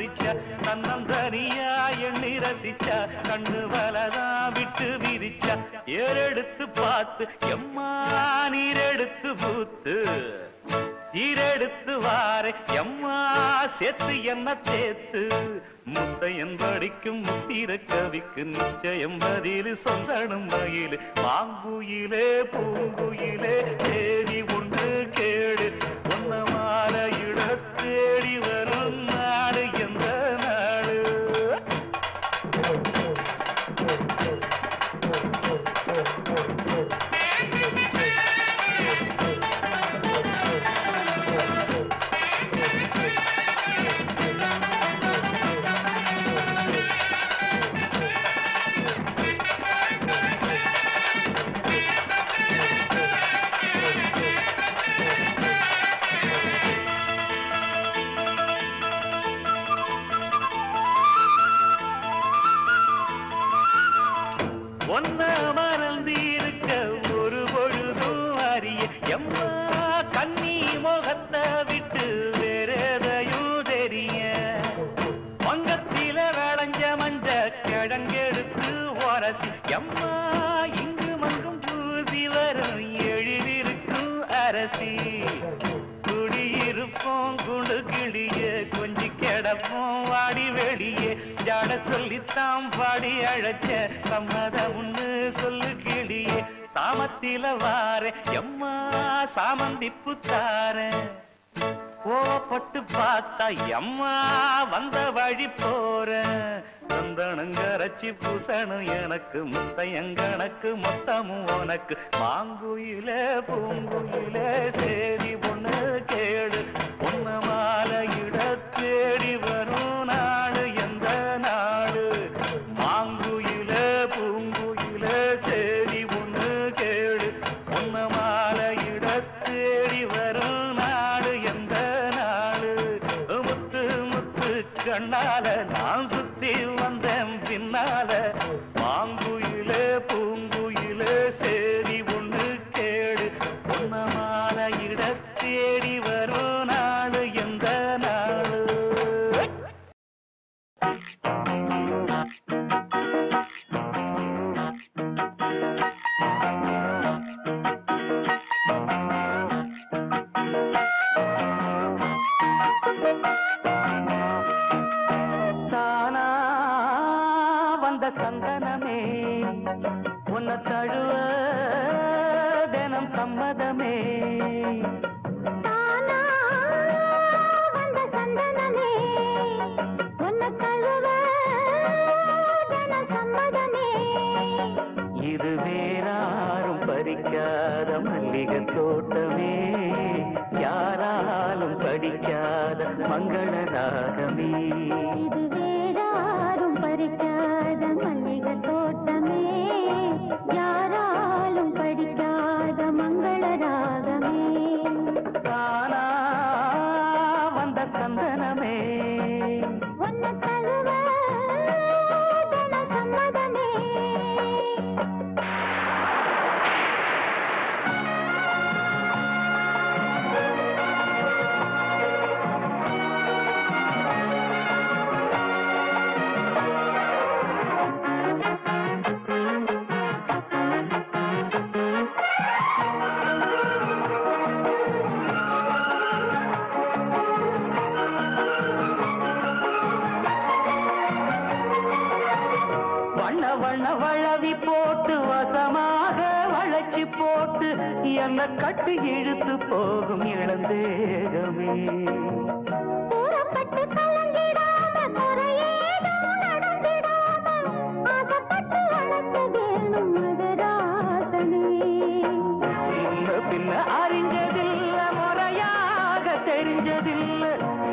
பறிச்சா தன்னந்தனியா எண்ணி ரசிச்சா கண்ணு வலதா விட்டு விரிச்சா ஏறெடுத்து பார்த்து எம்மா நீரெடுத்து பூத்து சீரெடுத்து வாரே எம்மா சேர்த்து என்ன தேத்து முத்தையன் படிக்கும் முத்திர கவிக்கு நிச்சயம் பதில் சொந்தனும் மயிலு மாங்குயிலே பூங்குயிலே தேடி ஒன்று கேடு ஒன்ன மாலையிட தேடி வரும் நாடு எந்த நாடு ஒன்ன மறந்திருக்க ஒரு பொழுதும் அறிய எம்மா கண்ணி முகத்தை விட்டு வேறெதையும் தெரிய வங்கத்தில விளைஞ்ச மஞ்ச கிழங்கெடுத்து உரசி எம்மா இங்கு மங்கும் பூசி வரும் எழிலிருக்கும் அரசி குடியிருப்போம் குண்டு கிளிய கொஞ்சி கிடப்போம் வாடி வெளியே ஜாட சொல்லித்தான் பாடி அழைச்ச சம்மதம் ஒண்ணு சொல்லு கிளியே சாமத்தில வார எம்மா சாமந்தி புத்தார கோவப்பட்டு பார்த்தா எம்மா வந்த வழி போற சந்தனங்கரைச்சி பூசணும் எனக்கு முத்தையங்கணக்கு மொத்தமும் உனக்கு மாங்குயில பூங்குயில சேரி பொண்ணு கேடு பொண்ண மாலையிட தேடி வரும் நாடு எந்த நாடு மாங்குயில பூங்குயில சேரி பொண்ணு கேடு பொண்ண மாலையிட தேடி வரும் நாடு எந்த நாடு முத்து முத்து கண்ணால நான் சுத்தி வந்தேன் பின்னால மாங்குயில பூங்குயில சேரி ஒண்ணு கேடு பொன்ன மாலையிட தேடி வரும் நாடு எந்த நாடு தானா வந்த சந்தனமே உன்னை தழுவ தினம் சம்மதமே தானா வந்த சந்தனமே உன்னை தழுவ தினம் சம்மதமே இது வேறாரும் பறிக்காத மல்லிகை தோட்டமே யாராலும் படிக்காத மங்கள ராகமே இது வேறாரும் பறிக்காத மல்லிகை தோட்டமே யாராலும் படிக்காத மங்கள ராகமே தானா வந்த சந்தனமே உன்னை தழுவ தினம் சம்மதமே வண்ண வளவி போட்டு வசமாக வளைச்சி போட்டு என்ன கட்டு இழுத்து போகும் இளந்தேகமே கூறப்பட்டு கலங்கிடாம குறையேதும் நடந்திடாம ஆசைப்பட்டு வளர்க்க வேணும் மகராசனே பின்ன அறிஞ்சதில்ல முறையாக தெரிஞ்சதில்ல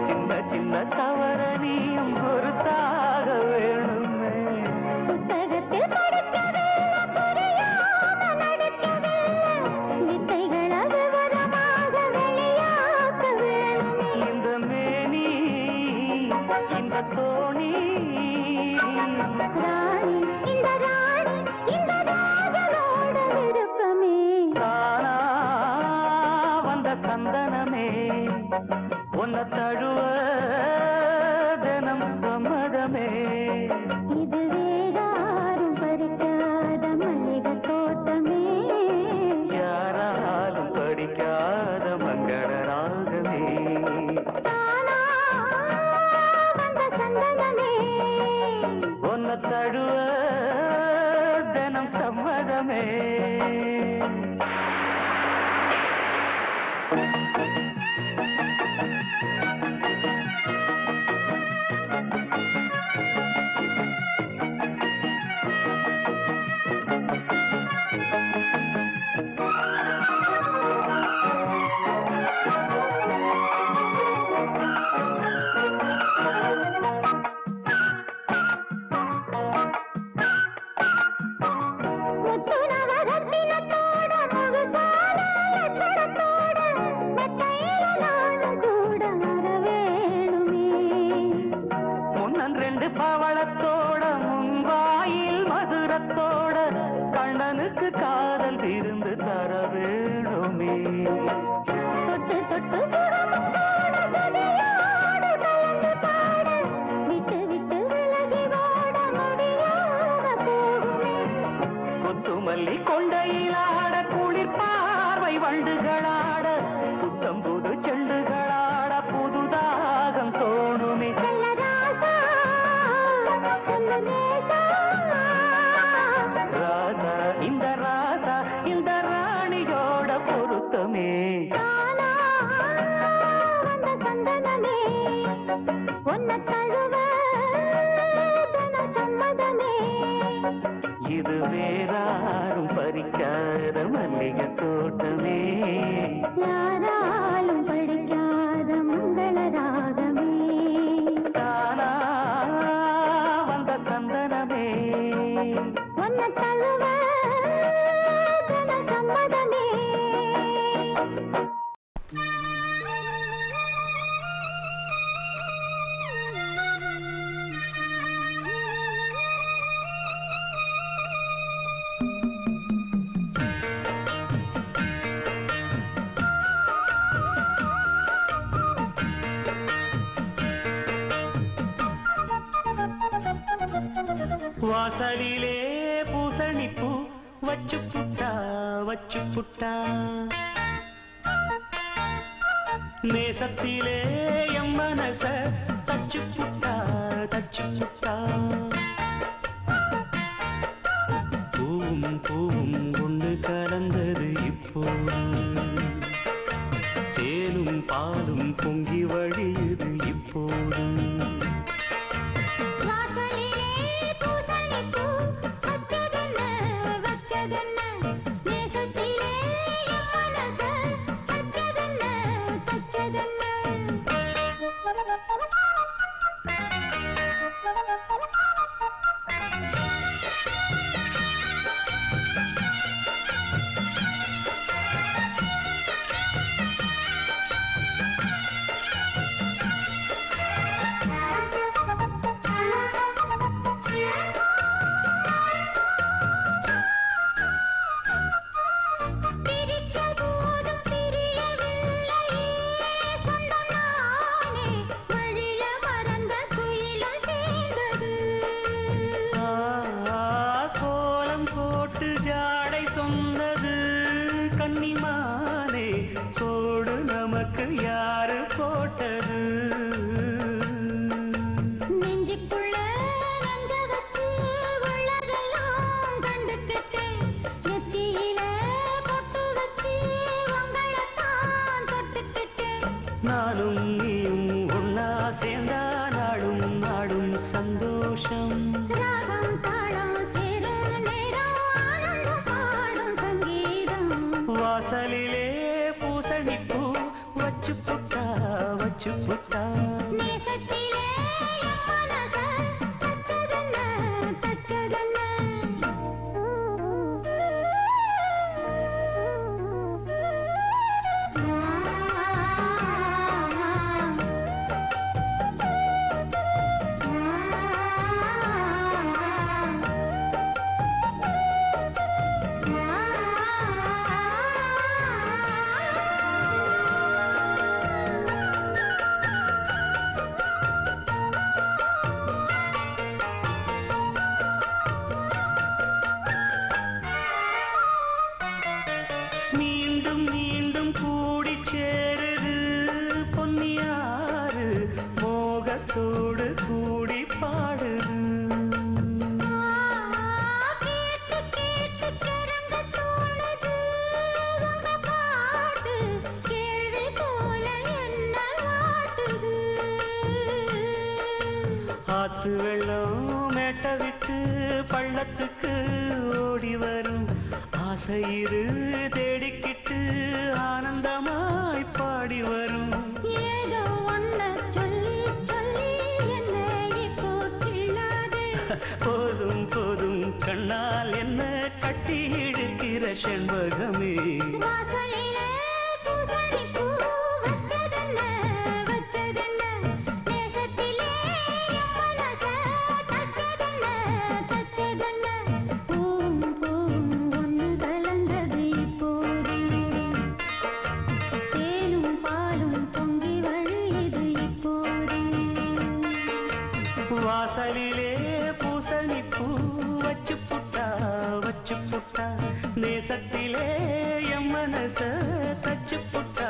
சின்ன சின்ன தவறனியும் பொறுத்தாக வேணுமே புத்தகத்தில் படிக்கவில்லை புரியாம நடிக்கவில்லை வித்தைகளை விவரமாக வெளியாக்க வேணுமே இந்த மேனி இந்த தோணி ராணி இந்த ராணி இந்த ராஜனோட விருப்பமே தானா வந்த சந்தனமே உன்னை தழுவ தினம் சம்மதமே. பவளத்தோட முன்வாயில் மதுரத்தோட கண்ணனுக்கு காதல் விருந்து தர வேணுமே. தொட்டு தொட்டு சுரமத்தோட சதியோடு கலந்து பாட விட்டு விட்டு விலகி ஓட முடியாம போகுமே. கொத்துமல்லி கொண்டையிலாட குளிர் பார்வை வண்டுகளாட புத்தம் புது செண்டுகளாட புதுதாகம் தோணுமே. ராசா இந்த ராசா இந்த ராணியோட பொருத்தமே. வந்த சந்தனமே ஒன்ன தழுவ சம்மதமே. இது வேறாரும் பறிக்காத மல்லிகை தோட்டமே. யாராலும் படிக்காத மங்கள ராகமே. தானா வந்த சந்தனமே ஒன்ன தழுவ சம்மதமே. வாசலிலே பூசணிப்பூ வச்சு புட்டா நேசத்திலே எம் மனச தச்சு புட்டா பூவும் பூவும் ஒன்று கலந்தது இப்போது தேனும் பாலும் பொங்கி வழியுது இப்போது. நானும் நீயும் ஒன்னா சேர்ந்தா நாடும் நாடும் சந்தோஷம். ராகம் தாளம் சேரும் நேரம் ஆனந்தம் பாடும் சங்கீதம். வாசலிலே பூசணிப்பூ வச்சு புட்டா நேசத்திலே மனச தச்சதென்ன. மீண்டும் மீண்டும் கூடி சேருது பொன்னியாறு மோகத்தோடு கூடி பாடுது. கேட்டு கேட்டு ஆத்து வெள்ளம் மேட்ட விட்டு பள்ளத்துக்கு ஓடி வரும் ஆசையிரு தேடிக்கிட்டு ஆனந்தமாய் பாடி வரும் ஏதோ ஒன்ன சொல்லி சொல்லி என்ன இப்போ கிள்ளாதே போதும் போதும் கண்ணால் என்ன கட்டி இழுக்கிற செண்பகமே வாசலிலே பூசணி பூ வச்சதென்ன வச்சதென்ன நேசத்திலே என் மனச தச்சதென்ன தச்சதென்ன பூவும் பூவும் ஒன்று கலந்தது இப்போது தேனும் பாலும் பொங்கி வழியுது இப்போது வாசலிலே பூசணி பூ வச்சு புட்டா நேசத்திலே என் மனச தச்சு புட்டா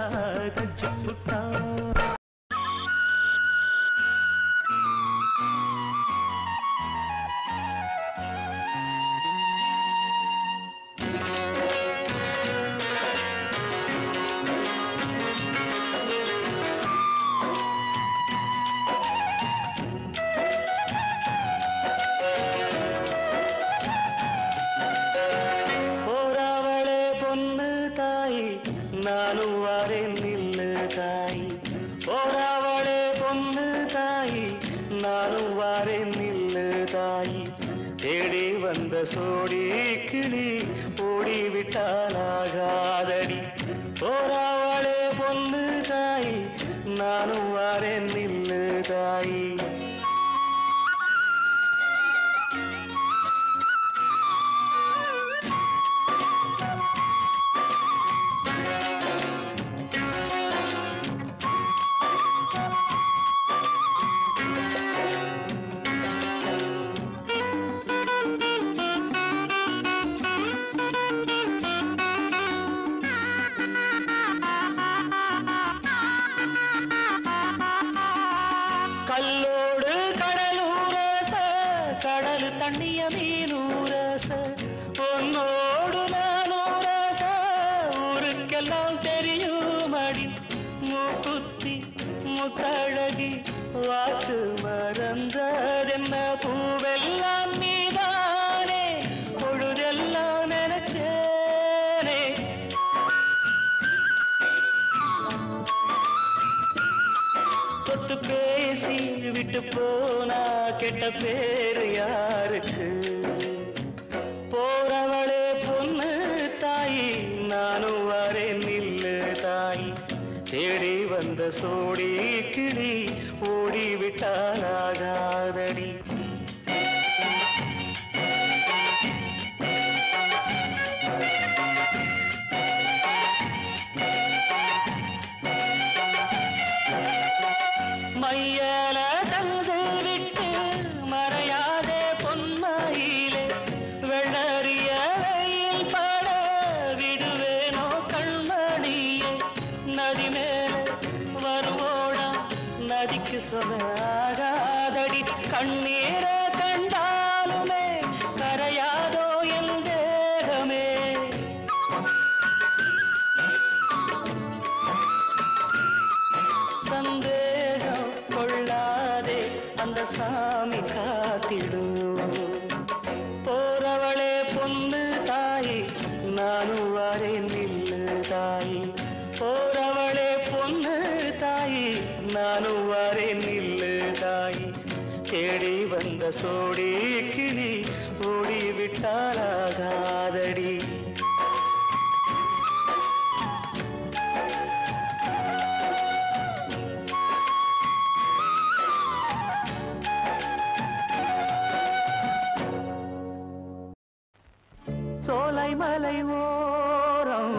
நானும் வாரேன் நில்லு தாய் போராவளே பொண்ணு தாய் நானும் வாரேன் நில்லு தாய் தேடி வந்த சோடி கிளி ஓடிவிட்டாலாகாதடி போராவளே பொண்ணு தாய் நானும் வாரேன் நில்லு தாய் கல்லோடு கடலூரச கடல் தண்ணிய மீனூரச பொன்னோடு நானூரச ஊருக்கெல்லாம் தெரியுமடி மூக்குத்தி முத்தழகி வாக்கு மறந்ததென்ன பூவெல்லாம் நீதானே பொழுதெல்லாம் நினைச்சேனே தொட்டு பேசி விட்டு போனா கெட்ட பேரு யாருக்கு போறவளே பொண்ணு தாய் நானும் வரேன் நில்லு தாய் தேடி வந்த சோடி கிளி ஓடிவிட்டாலாகாதடி மையல தந்து விட்டு மறையாதே பொன்மையிலே வெள்ளறிய வெயில் பட விடுவேனோ கண்மணியே நதி மேலே வருவோடா நதிக்கு சொல்லாகாதடி கண்ணீர கண்டாலுமே கரையாதோ என் தேகமே சந்தேகம் கொள்ளாதே அந்த சாமி காத்திடும் போறவளே பொண்ணு தாய் நானும் வரேன் நில்லு தாய் போறவளே பொண்ணு தாய் நானும் வரேன் நில்லு தாய் தேடி வந்த சோடி கிளி ஓடிவிட்டாலாகாதடி சோலை மலை ஓரம்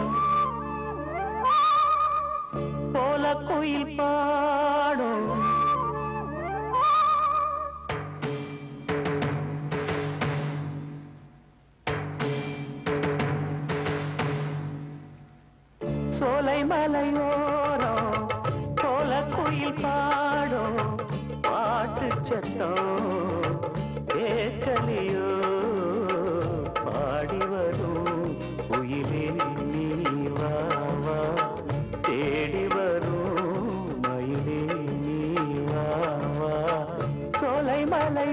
போல குயில் பாடும் சோலை மலை ஓரம் போல குயில் பாடும் பாட்டு சத்தம் கேட்கலையோ பாடி வரும் உயிரே நீ வா வா தேடி வரும் மயிலே நீ வா வா சோலை மலை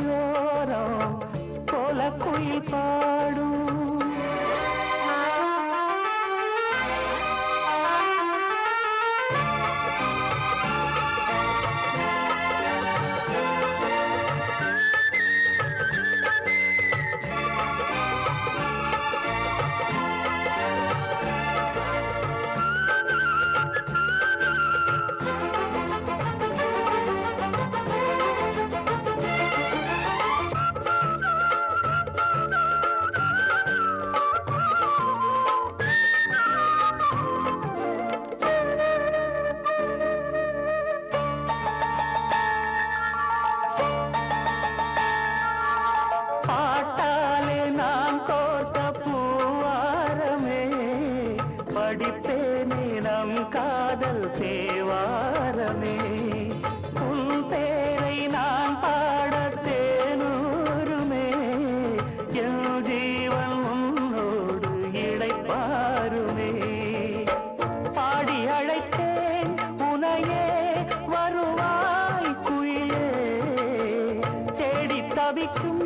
தாவிக்கும்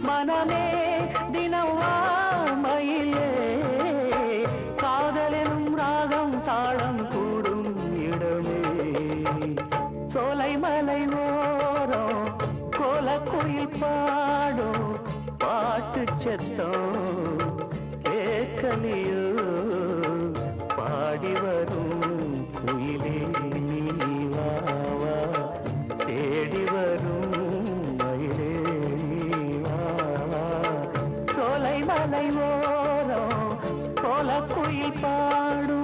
மனமே தினம் மயிலே காதலெனும் ராகம் தாளம் கூடும் இடமே சோலைமலை ஓரம் கோலக்குயில் பாடும் பாட்டு சத்தம் கேட்கலையோ பாடி வரும் குயிலே நீ வா வா தேடி வரும் மயிலே நீ வா வா சோலைமலை ஓரம் கோலக்குயில் பாடும்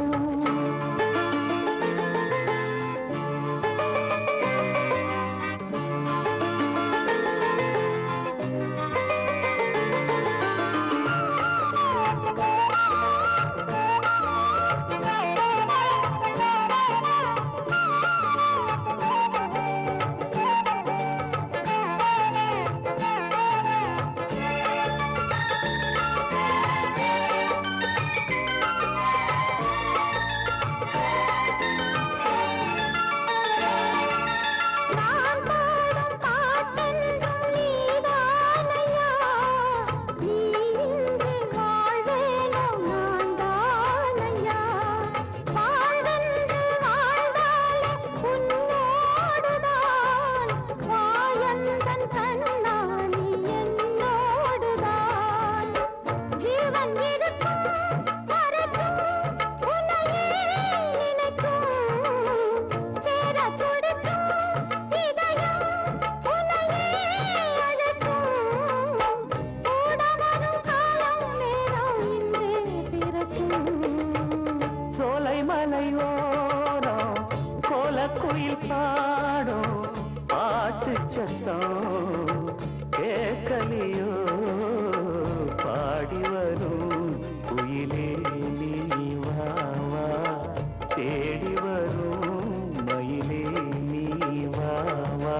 கோலக்குயில் பாடும் பாட்டு சத்தம் கேட்கலையோ பாடி வரும் குயிலே நீ வா வா தேடி வரும் மயிலே நீ வா வா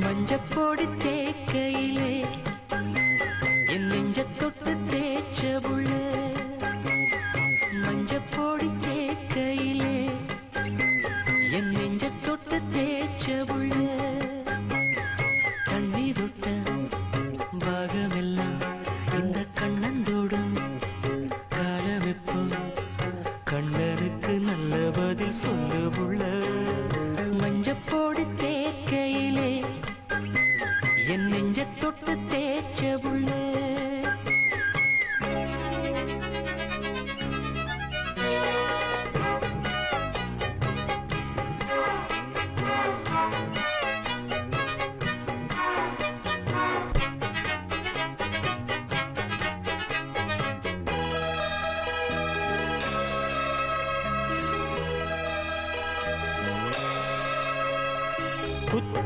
மஞ்சப்பொடி தேக்கையிலே என் நெஞ்ச தொட்டு தேய்ச்ச புள்ள மஞ்சப்பொடி தேக்கையிலே என் நெஞ்ச தொட்டு தேய்ச்ச புள்ள தண்ணீர் தொட்ட பாகமெல்லாம் இந்த கண்ணந்தோடும் காலமெப்போ கண்ணனுக்கு நல்ல பதில் சொல்லு புள்ள மஞ்சப்பொடி தேக்கையிலே என் நெஞ்ச தொட்டு தேய்ச்ச புள்ள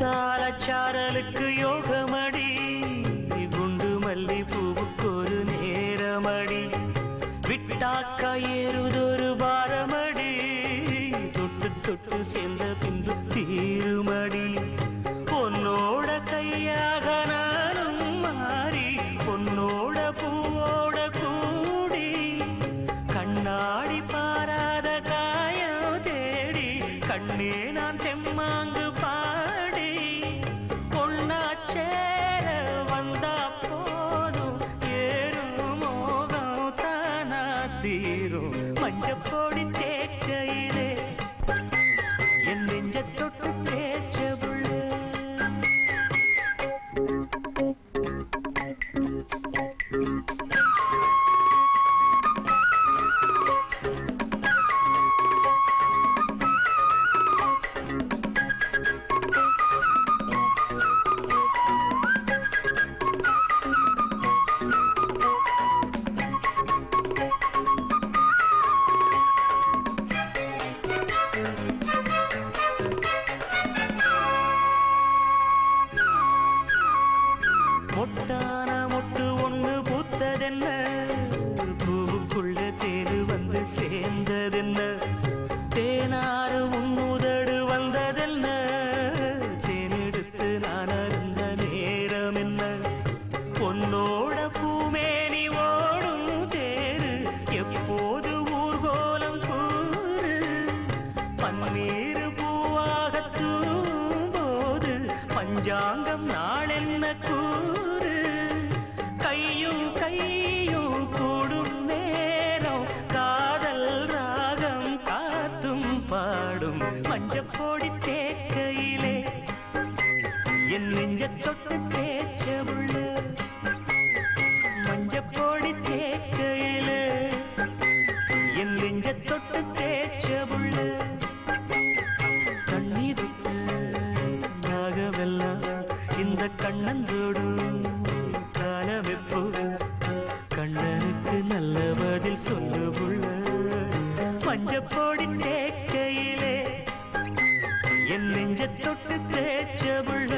குத்தாலச்சாரலுக்கு யோகமடி குண்டு மல்லி பூவுக்கு ஒரு நேரமடி விட்டாக்கா ஏறுதொரு பாரமடி தொட்டு தொட்டு சேர்ந்த பின்பு தீருமடி பொன்னோட கையாக நானும் மாறி பொன்னோட பூவோட கூடி கண்ணாடி பாராத காயம் தேடி கண்ணே நான் தெம்மாங்கு மஞ்சப்பொடி தேக்கையிலே மொட்டான மொட்டு ஒண்ணு பூத்ததென்ன பூவுக்குள்ள தேரு வந்து சேர்ந்ததென்ன தேனாறு உன்னுதடு வந்ததென்ன தேனெடுத்து நான் அருந்த நேரம் என்ன பொன்னோட பூமேனி ஓடும் தேரு எப்போது ஊர்கோலம் கூறு பன்னீர் பூவாக தூம்போது பஞ்சாங்கம் நாளென்ன கூறு கையும் கையும் கூடும் நேரம் காதல் ராகம் காத்தும் பாடும் மஞ்சப்பொடி தேக்கையிலே என் நெஞ்ச தொட்டு தேய்ச்ச உள்ள மஞ்சப்பொடி தேக்கையிலே என் நெஞ்ச தொட்டு தேய்ச்ச உள்ள கண்ணீருக்கு நாகவெல்லாம் இந்த கண்ணந்தோடும் காலவெப்போ கண்ணனுக்கு நல்ல பதில் சொல்லு உள்ள மஞ்சப்பொடி தேக்கையிலே என் நெஞ்ச தொட்டு தேய்ச்ச உள்ள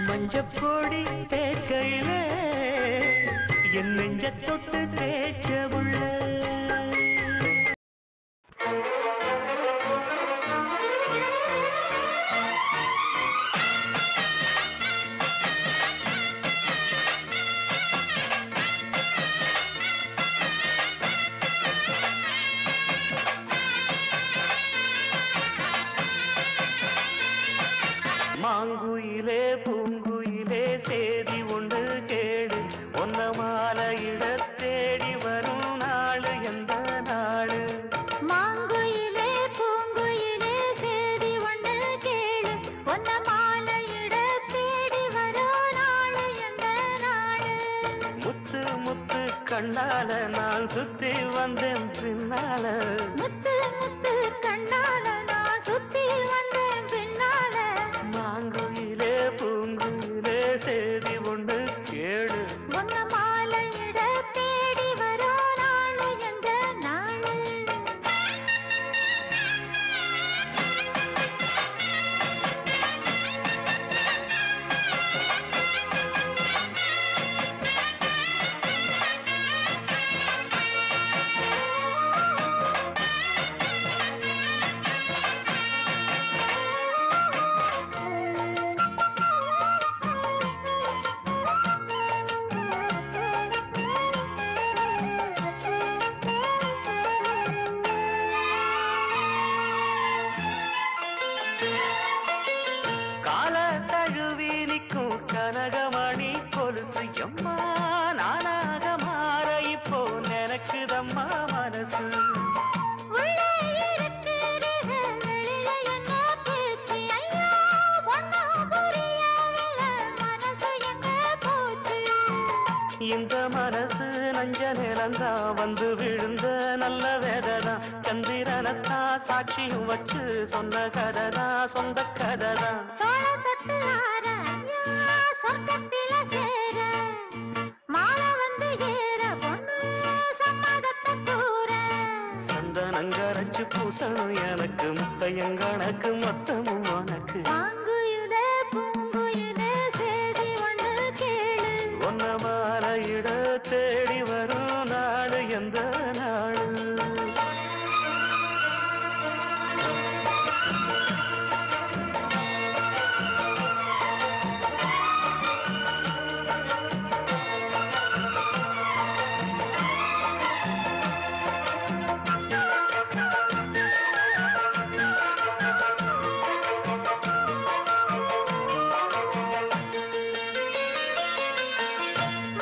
மஞ்சப்பொடி தேக்கையிலே என் நெஞ்ச தொட்டு தேய்ச்ச உள்ள மாங்குயிலே பூங்குயிலே சேதி ஒன்று கேடு ஒன்ன மாலையிட தேடி வரும் நாடு எந்த நாடு மாங்குயிலே பூங்குயிலே சேதி ஒன்று கேளு ஒன்ன மாலையிட தேடி வரும் நாடு எந்த நாடு முத்து முத்து கண்ணால நான் சுத்தி வந்தேன் பின்னால முத்து முத்து கண்ணால நான் சுத்தி வந்தேன் பின்னால மாங்குயிலே பூங்குயிலே சேதி ஒன்று கேடு ஒன்ன மாலையிட தேடி வரும் நாடு எந்த நாடு கால தழுவி நிற்கும் கனகமணி கொலுசு எம்மா நானாக மாற இப்போ நினைக்குதம்மா மனசு உள்ளே இருக்கிறீங்க வெளியில என்ன பேச்சு ஐயோ ஒண்ணும் புரியவில்ல மனசு எங்க போச்சு இந்த மனசு நஞ்ச நிலந்தா வந்து விழுந்த நல்ல வேததான் சந்திரனத்தான் சாட்சியும் வச்சு சொன்ன கதைதான் சொந்த கதைதான் தோள தொட்டு ஆற ஐயா சொர்க்கத்தில சேர மாலை வந்து ஏற பொண்ணு சம்மதத்தை கூற சந்தனங்கரைச்சு பூசணும் எனக்கு முத்தையங்கணக்கு மொத்தமும் உனக்கு மாங்குயிலே பூங்குயிலே சேதி ஒன்று கேளு ஒன்ன மாலையிட தேடி வரும் நாடு எந்த நாடு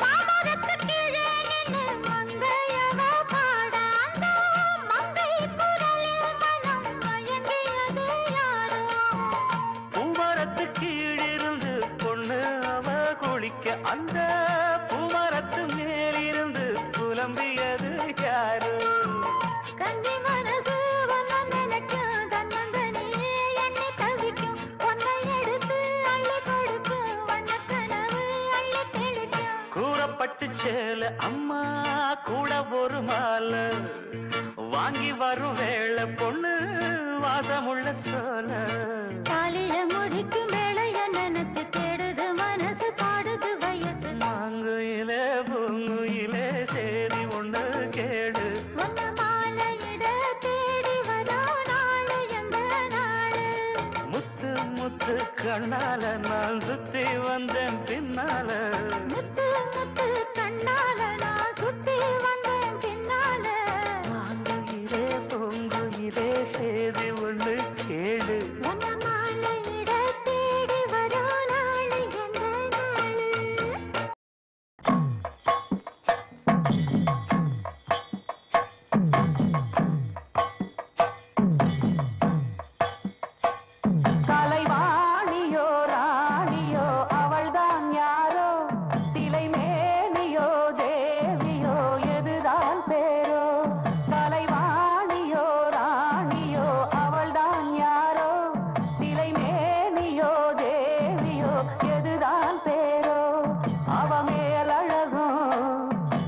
மாமரத்து கீழே நின்னு மங்கையவ பாட அந்த மங்கை குரலில் மனம் மயங்கியது யாரோ பூமரத்து கீழிருந்து பொண்ணு அவ குளிக்க அந்த பூமரத்து மேலிருந்து புலம்பியது யாரு கன்னி மனசு ஒன்ன நினைக்கும் தன்னந்தனியே எண்ணி தவிக்கும் ஒன்னை எடுத்து அள்ளி கொடுக்கும் வண்ணக்கனவு அள்ளி தெளிக்கும் கூறப்பட்டு சேல அம்மா கூட ஒரு மாலை வாங்கி வரும் வேளை பொண்ணு வாசமுள்ள சோல தாலிய முடிக்கும் வேளைய நினைச்சு தேடுது மனசு பாட கண்ணால நான் சுத்தி வந்தேன் பின்னால முத்து முத்து கண்ணால நான் சுத்தி வந்தேன் பின்னால மாங்குயிலே பூங்குயிலே சேதி ஒண்ணு கேளு உன்ன மாலையிட தேடி வரும் நாளை எந்த நாளு கலைவாணியோ ராணியோ அவள்தான் யாரோ திலைமேனியோ தேவியோ எதுதான் பேரோ கலைவாணியோ ராணியோ அவள்தான் யாரோ திலைமேனியோ தேவியோ எதுதான் பேரோ அவ மேலழகோ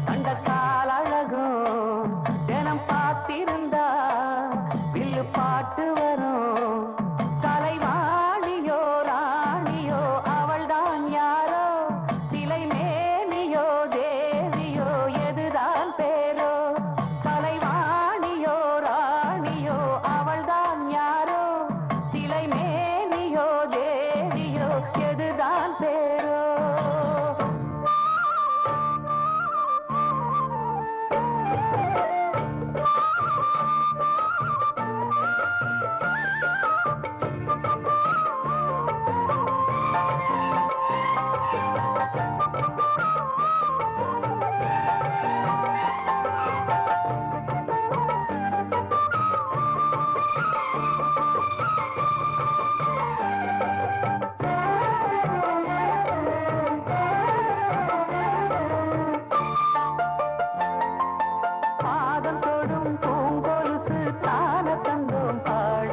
கண்ட காலழகோ தினம் பார்த்திருந்தா வில்லு பாட்டு வரும் கலைவாணியோ ராணியோ அவள்தான் யாரோ திலைமேனியோ தேவியோ எதுதான் பேரோ கலைவாணியோ ராணியோ அவள்தான் யாரோ திலைமேனியோ தேவியோ எதுதான் பேரோ பாதம் தொடும் பூங்கொலுசு தான தந்தோம் பாட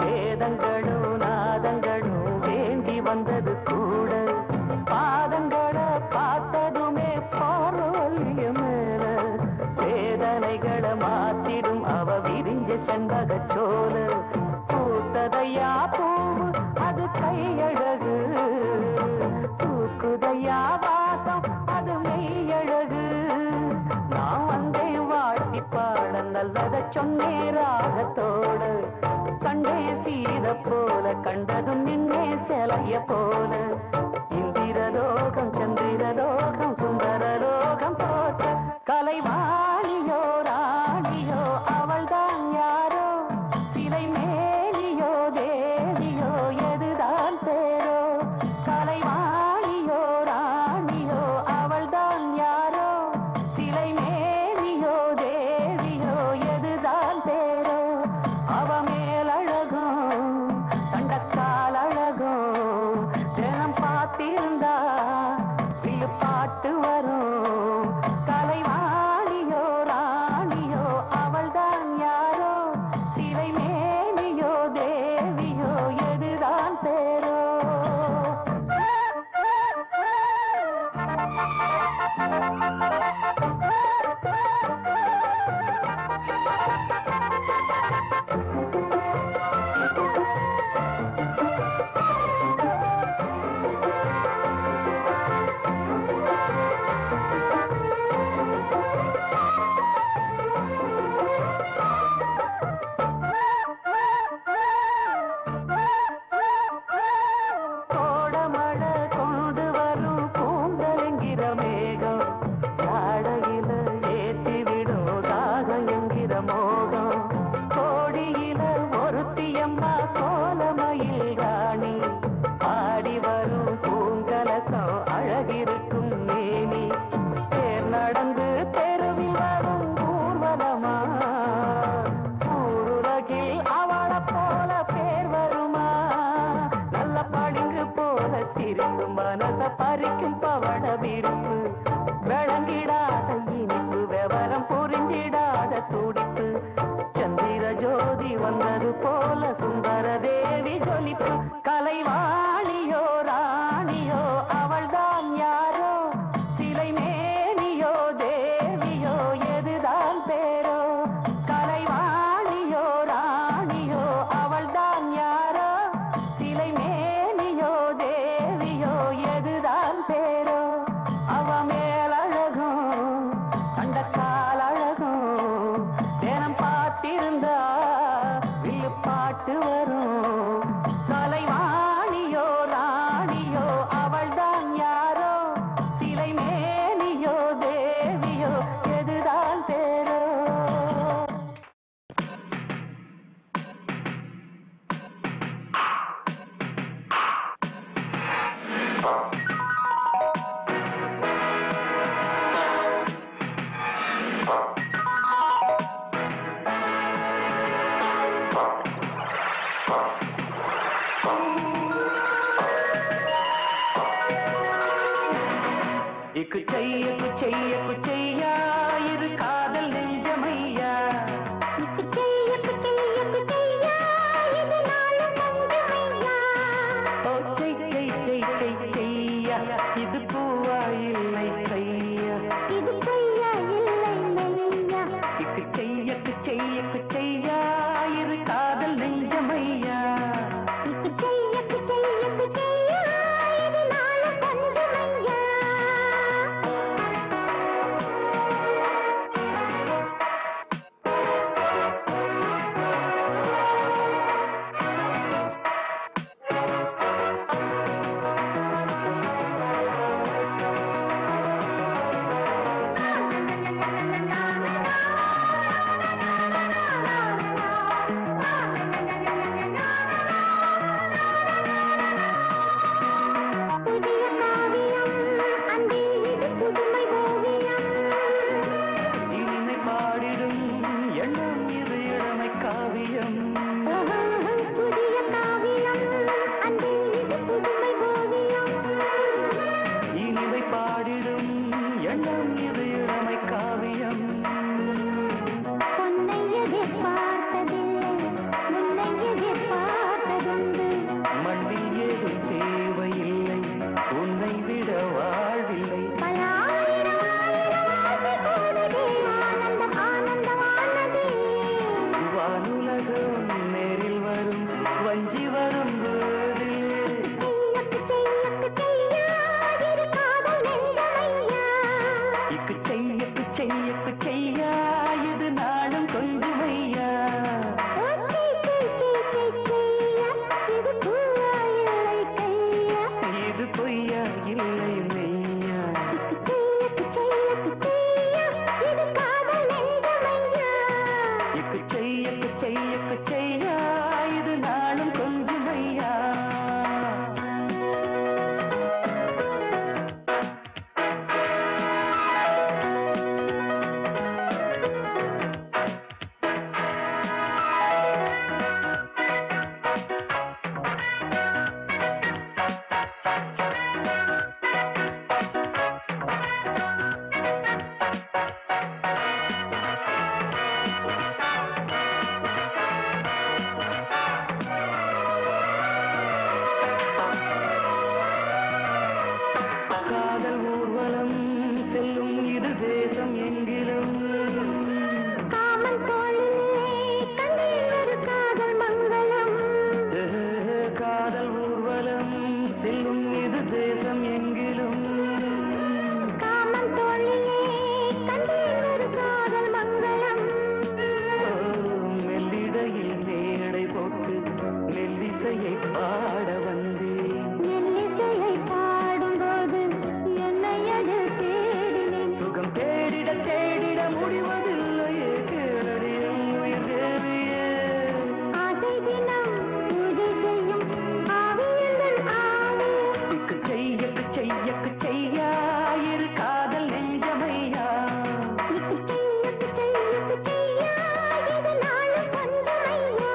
வேதங்களும் நாதங்களும் வேண்டி வந்தது கூட பாதங்களை பார்த்ததுமே பார்வல்ய மேல வேதனைகளை மாத்திடும் அவ விரிஞ்ச செண்பக சோல பூத்ததையா பூவு அது கையழகு பூக்குதையா வாசம் அது மெய்யழகு நான் வந்தேன் வாழ்த்தி பாட நல்லத சொன்னே ராகத்தோடு கண்டே சீத போல கண்டதும் நின்னே சிலைய போல இந்திரலோகம் சந்திரலோகம் சுந்தரலோகம் போட்ட கலைவாணியோ ராணியோ அவள்தான் யாரோ திலைமேனியோ தேவியோ எதுதான் பேரோ கலைவாணியோ ராணியோ அவள்தான் யாரோ திலைமேனியோ தேவியோ எதுதான் பேரோ அவ மேலழகோ கண்டக்கால் அழகோ தினம் பார்த்திருந்தா வில்லு பாட்டு வரும் கலைவாணியோ ராணியோ அவள்தான் யாரோ திலைமேனியோ தேவியோ எதுதான் பேரோ கோடமழை கொண்டு வரும் பூந்தலெங்கிற மேகம் ஜாடையில ஏற்றிவிடும் தாகம் என்கிற மோகம் கோடியில ஒருத்தியம்மா கோலமயில் ராணி ஆடி வரும் பூங்கலசம் அழகிருக்கும் மேனி தேர் நடந்து தெருவில் வரும் ஊர்வலமா ஊருலகில் அவளை போல பேர் வருமா நல்ல பளிங்கு போல சிரிக்கும் மனச பறிக்கும் பவள விருப்பு விளங்கிடாத இனிப்பு விவரம் புரிஞ்சிடாத துடிப்பு சந்திர ஜோதி வந்தது போல சுந்தர தேவி ஜொலிப்பு கலைவாணியோ ராணியோ அவள்தான் யாரோ திலைமேனியோ தேவியோ எதுதான் பேரோ கலைவாணியோ ராணியோ அவள்தான் யாரோ திலைமேனியோ தேவியோ எதுதான் பேரோ அவ மேலழகோ கண்டக்கால் அழகோ தினம் பார்த்திருந்தா வில்லு பாட்டு வரும் கலைவாணியோ இக்கு செய்ய குச்செய்ய குச்செய்யா இது காதல் நெஞ்சமையா. இக்கு செய்ய குச்செய்ய குச்செய்யா இது நாளும் நெஞ்சமையா. ஓ செய் செய் செய் செய் செய்யா இது பூவா இல்லை கையா. இது பொய்யா இல்லை மெய்யா. இக்கு செய்ய குச்செய்ய குச்செய்யா இது காதல் நெஞ்சமையா. இக்கு செய்ய குச்செய்ய குச்செய்யா இது நாளும் நெஞ்சமையா. புதிய காவியம் அன்பே இது புதுமை ஓவியம். இனிமை பாடிடும் எண்ணம் இது இளமை காவியம். புதிய காவியம் அன்பே இது புதுமை ஓவியம். இனிமை பாடிடும் எண்ணம் இது இளமை காவியம். பொன்னை எதிர்பார்த்ததில்லை முன்னை எதிர்பார்த்ததுண்டு. மண்ணில் ஏதும் தேவையில்லை உன்னை விட வாழ்வில்லை. பல ஆயிரம் ஆயிரம் ஆசை கூடுதே ஆனந்தம் ஆனந்தமானதே. வானுலகம் நேரில் வரும் வஞ்சி வரும் போது செய்யக்கு செய்யக்கு செய்யாதிரு காதல் நெஞ்சமையா. இக்கு செய்யக்கு செய்யக்கு செய்யா இது நாளும் கொஞ்சமையா. ஓ செய் செய் செய் செய் செய்யா இது பூவா இல்லை கையா. இது பொய்யா இல்லை மெய்யா. செய்யக்கு செய்யக்கு செய்யா இது காதல் நெஞ்சமையா. இக்கு செய்யக்கு செய்யக்கு செய்யா இது நாளும் கொஞ்சமையா. காதல் ஊர்வலம் செல்லும் இது தேசம் எங்கிலும். காமன் தோளிலே கண்டேன் ஒரு காதல் மங்களம். காதல் ஊர்வலம் செல்லும் இது தேசம் எங்கிலும். காமன் தோளிலே கண்டேன் ஒரு காதல் மங்களம். மெல்லிடையில் மேடை போட்டு மெல்லிசையை பாட வந்தேன். மெல்லிசையை பாடும்போது என்னை அது தேடினேன். சுகம் தேடிட தேடிட முடிவதில்லையே கேளடியும் உயிர் தேவியே. ஆசை தினம் பூஜை செய்யும் ஆவியந்தன் ஆவி. இக்கு செய்யக்கு செய்யக்கு செய்யா இரு காதல் நெஞ்சமையா. இக்கு செய்யக்கு செய்யக்கு செய்யா இது நாளும் கொஞ்சமையா.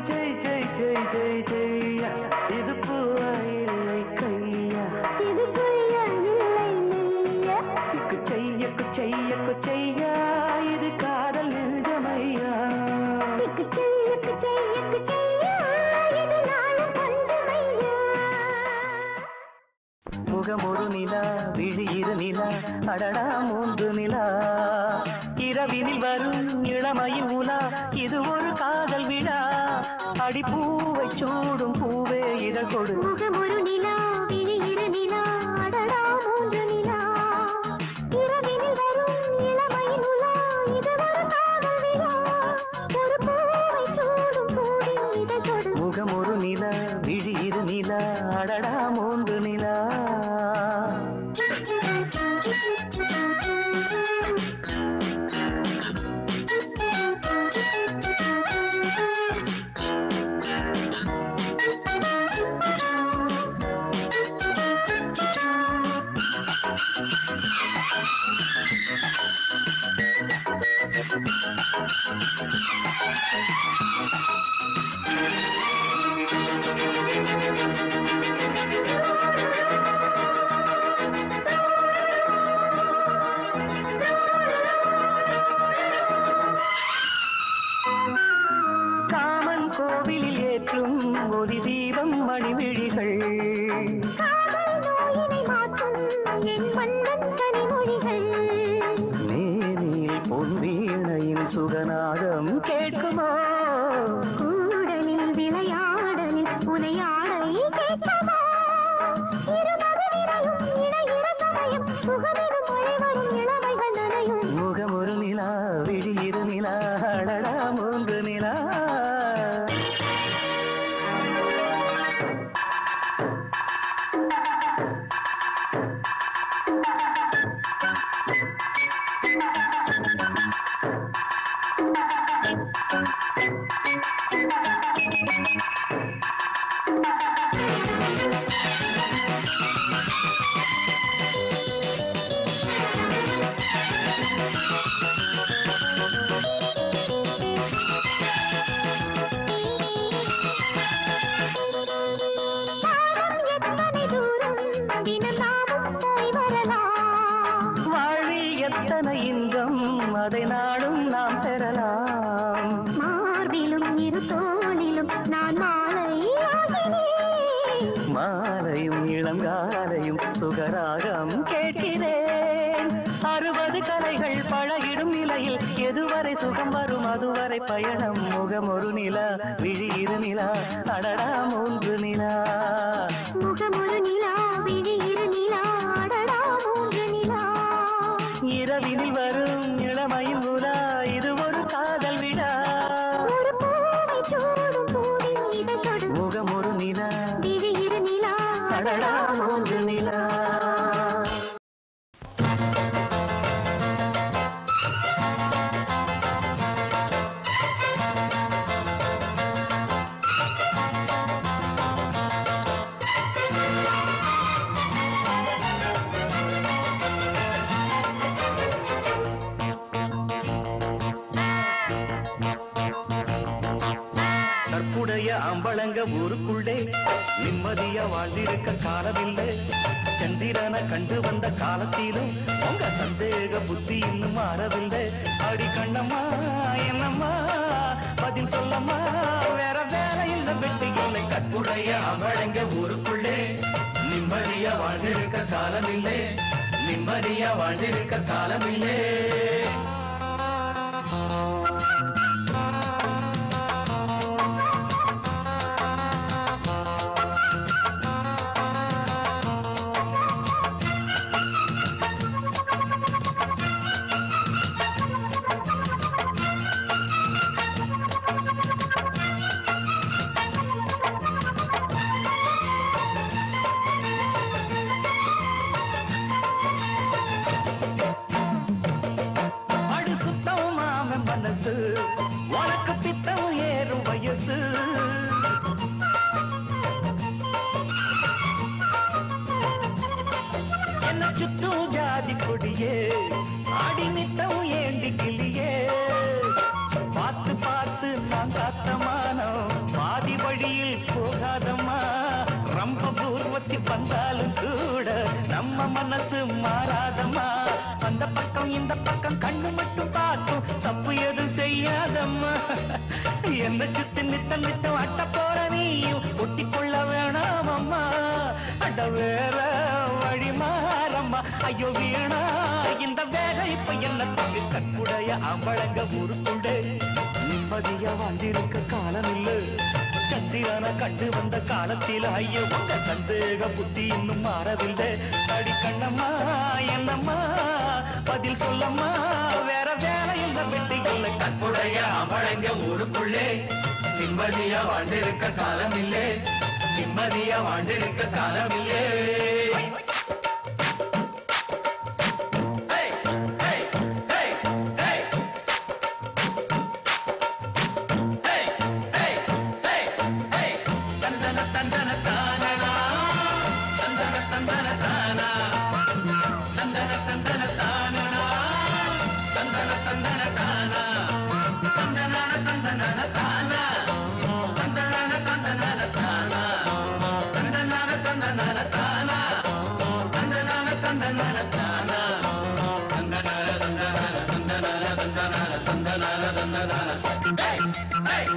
ஜெய் ஜெய் ஜெய் ஜெய் ஜெய்யா இது பூவா இல்லை கையா. இது பொய்யா இல்லை மெய்யா. இக்கு செய்யக்கு செய்யக்கு செய்யா இது காதல் நெஞ்சமையா. இக்கு செய்யக்கு செய்யக்கு செய்யா இது நாளும் கொஞ்சமையா. முகம் ஒரு நிலா விழி இரு நிலா அடடா மூன்று நிலா. இரவினில் வரும் இளமையின் உலா இது ஒரு காதல் விழா. அடி பூவை சூடும் பூவே இதழ் கொடு. முகம் ஒரு நிலா விழி இரு நிலா அடடா மூன்று நிலா. இரவினில் வரும் இளமையின் உலா இது ஒரு காதல் விழா. ஒரு பூவை சூடும் பூவின் இதழ் தொடு. முகம் ஒரு நிலா விழி இரு நிலா அடடா மூன்று நிலா. சுகநாதம் கேட்குமோ கூடலில் விளையாடலில் உனையாடை கேட்குமோ இருமகனிரையும் இணையிற சமயம் சுகமெனும் மழை வரும் இளமைகள் நனையும் முகமொரு நிலா விழியிரு நிலா அடடா மூன்று நிலா அதை நாடும் நாம் பெறலாம் மார்பிலும் இரு தோளிலும் நான் மாலையும் இளங்காலையும் சுகராகம் கேட்கிறேன் 60 கலைகள் பழகிடும் நிலையில் எதுவரை சுகம் வரும் அதுவரை பயணம் முகமொரு நிலா விழியிரு நிலா அடடா மூன்று நிலா முகமொரு நிலா விழியிரு நிலா அடடா மூன்று நிலா இரவினில் வரும் இளமையின் உலா இது ஒரு காதல் விழா ஒரு பூவை சூடும் பூவின் இதழோடு முகமொரு நிலா விழியிரு நிலா அடடா மூன்று நிலா அம்பளங்க ஊருக்குள்ளே நிம்மதியா வாழ்ந்திருக்க காலமில்லை சந்திரனை கண்டு வந்த காலத்திலும் உங்க சந்தேக புத்தி இன்னும் மாறவில்லை அடி கண்ணம்மா என்னம்மா பதில் சொல்லம்மா வேற வேலை இல்லை வெட்டி இல்லை கற்புடைய அம்பளங்க ஊருக்குள்ளே நிம்மதியா வாழ்ந்திருக்க காலமில்லை நிம்மதியா வாழ்ந்திருக்க காலமில்லை உனக்கு பித்தம் ஏறும் வயசு என்ன சுற்றும் ஜாதி கொடியே ஆடி நித்தம் ஏண்டி கிளியே பார்த்து பார்த்து நான் காத்தமானோம் பாதி வழியில் போகாதம்மா ரொம்ப பூர்வசி வந்தாலும் கூட நம்ம மனசு மாறாதம்மா அந்த பக்கம் இந்த பக்கம் கண்ணு மட்டும் பார்க்கும் தப்பு எதுவும் செய்யாதம்மா என்ன சுத்தி நித்தம் நித்தம் அட்ட போற நீயும் ஒட்டிக்கொள்ள வேணாம் அம்மா அட வேற வழி மாறம்மா ஐயோ வீணா இந்த வேலை இப்ப என்னத்துக்கு கற்புடைய அம்பளங்க ஊருக்குள்ளே நிம்மதியா வாழ்ந்திருக்க காலம் இல்லை சந்திரனை கண்டு வந்த காலத்தில் ஐயோ உங்க சந்தேக புத்தி இன்னும் மாறவில்லை அடி கண்ணம்மா என்னம்மா பதில் சொல்லம்மா வேற வேலை இல்லை வெட்டி இல்லை கற்புடைய அம்பளங்க ஊருக்குள்ளே நிம்மதியா வாழ்ந்திருக்க காலம் இல்லை நிம்மதியா வாழ்ந்திருக்க காலம் இல்லை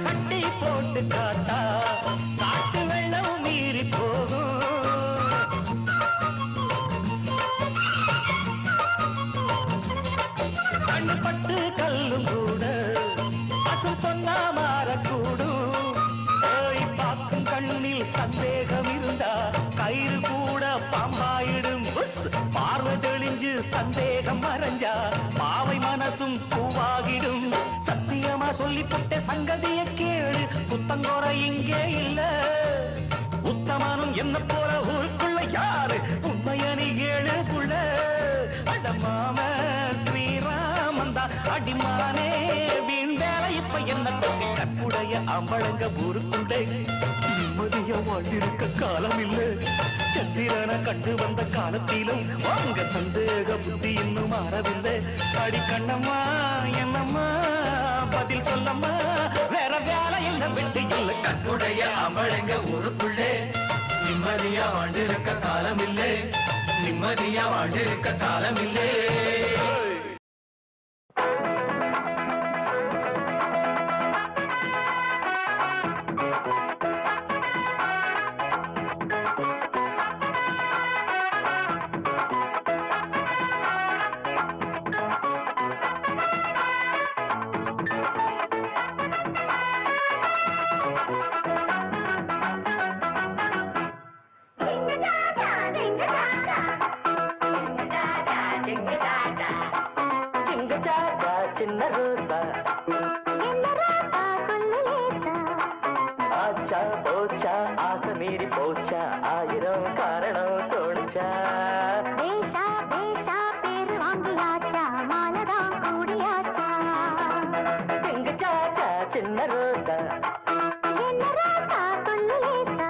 கட்டி போட்டு காத்தா காட்டு வெள்ளம் மீறி போகும் கண்ணு பட்டு கல்லும் கூட சொல்லி போட்ட சங்கதிய கேளு, புத்தங்கோர இங்கே இல்ல. உத்தமனும் என்ன போல ஊருக்குள்ள யாரு, உண்மையணி ஏழு புள்ள. அடமாம ஸ்ரீராமந்தா அடிமானே வீண்டேல இப்ப என்ன தொட்டி கற்புடைய அம்பளங்க ஊருக்குள்ளே. நிம்மதியா வாழ்ந்திருக்க காலம் இல்ல, சந்திரனை கண்டு வந்த காலத்திலும் உங்க சந்தேக புத்தி இன்னும் மாறவில்லை. அடி கண்ணம்மா என்னம்மா பதில் சொல்லம்மா, வேற வேலை இல்ல விட்டு இல்ல. கற்புடைய அம்பளங்க ஊருக்குள்ளே நிம்மதியா வாழ்ந்திருக்க காலம் இல்லை, நிம்மதியா வாழ்ந்திருக்க காலம் இல்லை. சின்ன ரோசா ஆச்சா போச்சா ஆசை மீறி போச்சா, ஆயிரம் காரணம் தோணுச்சா. பேஷா பேஷா பேரு வாங்கியாச்சா, மாலதான் கூடியாச்சா. எங்க சாச்சா சின்ன ரோசா என்ன ராசா சொல்லு லேசா.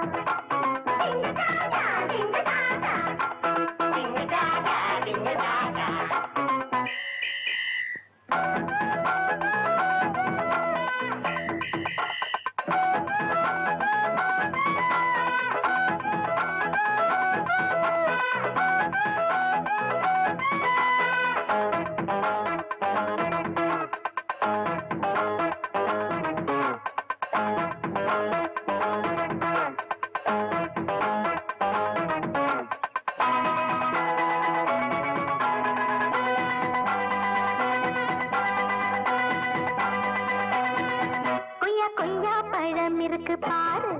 இருக்கு பாரு,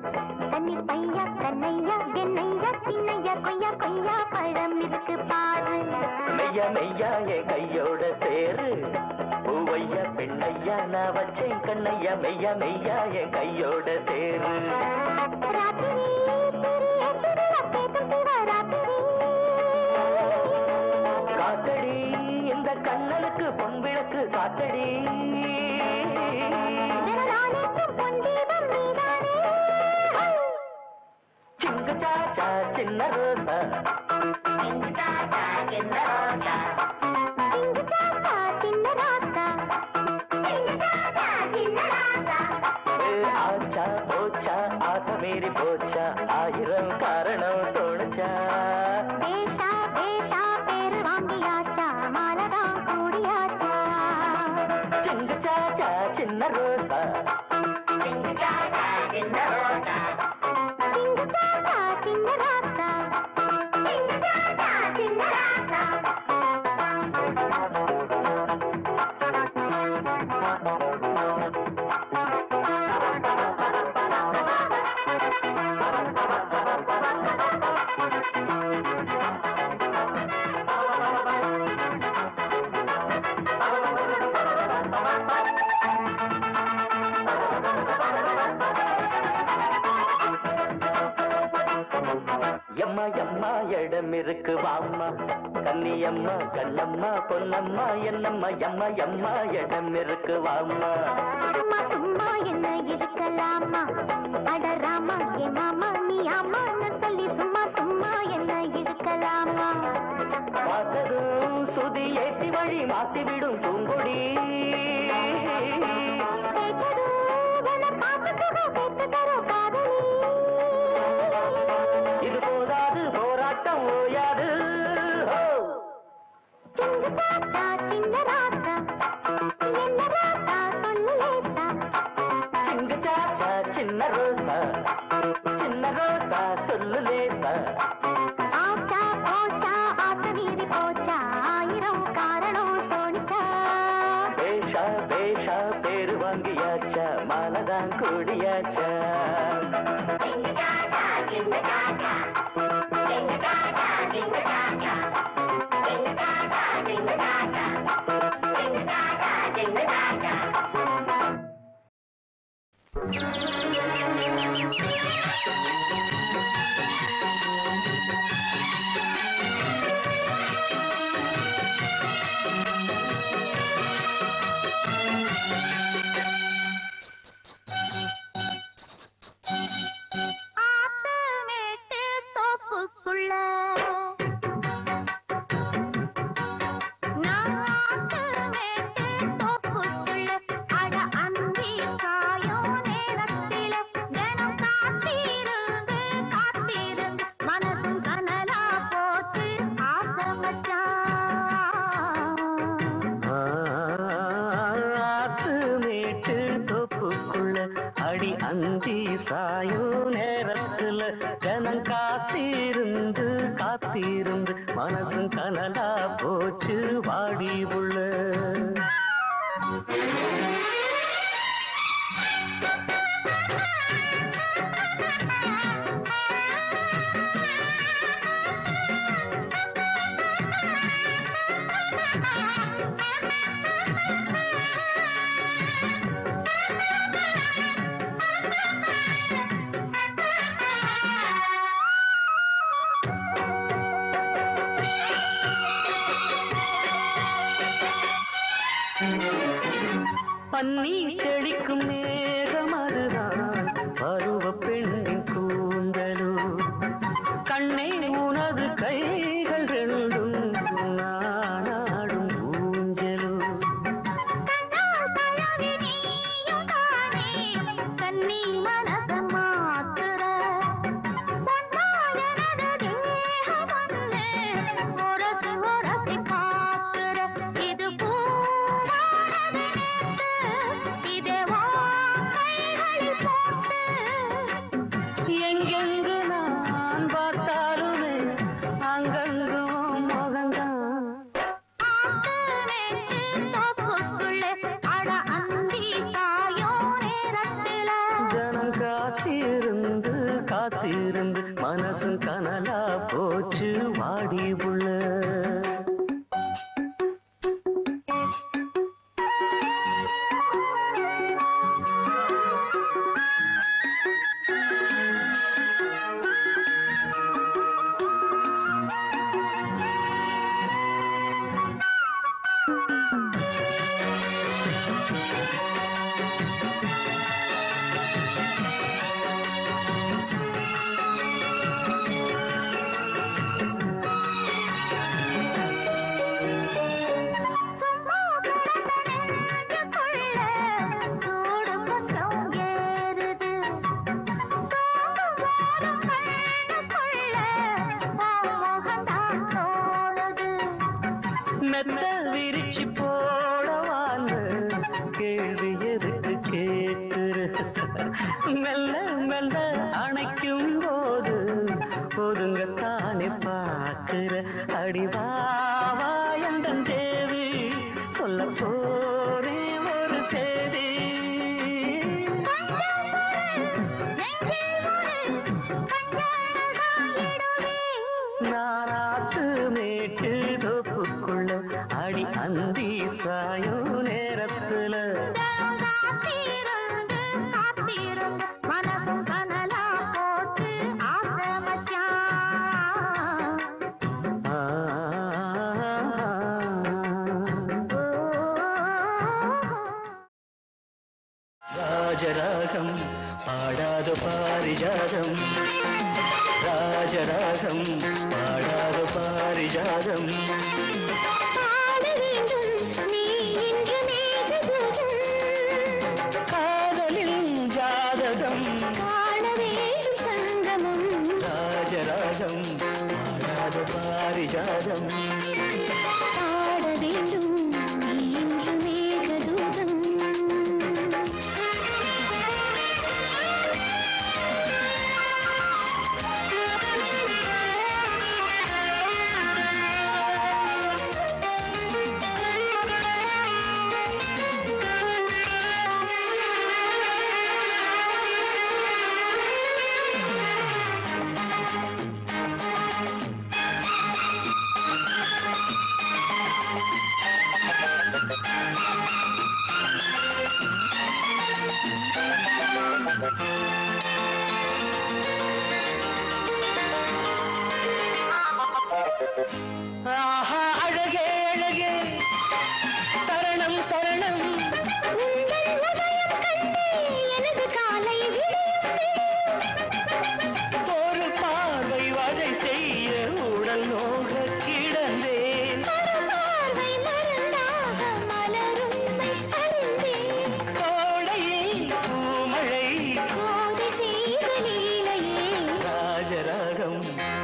தண்ணி பையா கண்ணையா என்னையா சின்னையா கொய்யா கொய்யா பழம் இருக்கு பாரு. மெய்யா மெய்யா என் கையோட சேரு, பூவையா பெண்ணையா நான் வச்சேன் கண்ணையா. மெய்யா மெய்யா என் கையோட சேரு. ராத்திரி காத்தடி இந்த கண்ணலுக்கு பொன் விளக்கு காத்தடி. சிங்கு சாச்சா சின்ன ரோசா ஆச்சா போச்சா ஆசை மீறி போச்சா, ஆயிரம் காரணம் தோணுச்சா. பேஷா பேஷா பேரு வாங்கியாச்சா, மாலதான் கூடியாச்சா. சிங்கு சாச்சா சின்ன ரோசா சிங்கு சாச்சா சின்ன ரோசா சிங்கு சாச்சா சின்ன ராசா, சிங்கு சாச்சா சின்ன ராசா. எம்மா எம்மா இடம் இருக்கு வாம்மா, கன்னியம்மா கண்ணம்மா பொன்னம்மா என்னம்மா. எம்மா எம்மா இடம் இருக்கு வாம்மா. சும்மா சும்மா என்ன இருக்கலாமா, அடராமா ஏ மாமா நீ ஆமான்னு சொல்லி சும்மா சும்மா என்ன இருக்கலாமா. பார்த்ததும் சுதி ஏற்றி வழி மாத்திவிடும் பூங்கொடி. இது போதாது போராட்டம் ஓயாது. சிங்கு சாச்சா சின்ன ராசா, என்ன ராசா சொல்லு லேசா. சிங்கு சாச்சா சின்ன ரோசா சின்ன ரோசா சொல்லு லேசா. ஆச்சா போச்சா ஆசை மீறி போச்சா, ஆயிரம் காரணம் தோணிச்சா. பேஷா பேஷா பேரு வாங்கியாச்சா, மாலதான் கூடியாச்சா. காத்திருந்து மனசும் கனலா போச்சு வாடி உள்ள. பன்னி தெளிக்கும் நேரம் அதுதான் பருவ பெண்ணின் கூந்தலோ. கண்ணே உனது கைகள் ரெண்டும் நானாடும் ஊஞ்சலோ. கண்ணி மனச மாத்துற ஒரசு ஒரசி பாக்குற இது எங்கெங்கு நான் பார்த்தாலுமே அங்கங்கும் மகன்தான். ஜனம் காத்திருந்து காத்திருந்து மனசும் கனலா போச்சு வாடி உள்ள. மெத்த விரிச்சு போடவான்னு கேள்வி எதுக்கு கேட்குற? மெல்ல மெல்ல அணைக்கும் போது ஒதுங்கத்தானே பார்க்கிற. அடிவாவா எந்தன் தேவி சொல்ல போரே ஒரு செய்தி. நாராத்து மேட்டு தோப்புக்குள்ள அடி அந்தி சாயும் நேரத்துல மனசும் கனலா போட்டு ஆசமச்சான். ராஜராகம் பாடாத பாரிஜாதம். ராஜராகம் பாடாத பாரிஜாதம். காதலின் ஜாதகம் ராஜராகம் பாடாத பாரிஜாதம். பாட வேண்டும் நீ இன்று மேகதூதம். ஆஹா அழகே அழகே சரணம் சரணம். எனது காலை ஒரு பார்வை வகை செய்ய உடல் நோக கிடந்தேன். பார்வை மறந்தாக மலரும்மை அறிந்தேன். கோடையில் பூமழை கோதை செய்த லீலையே ராஜராகம்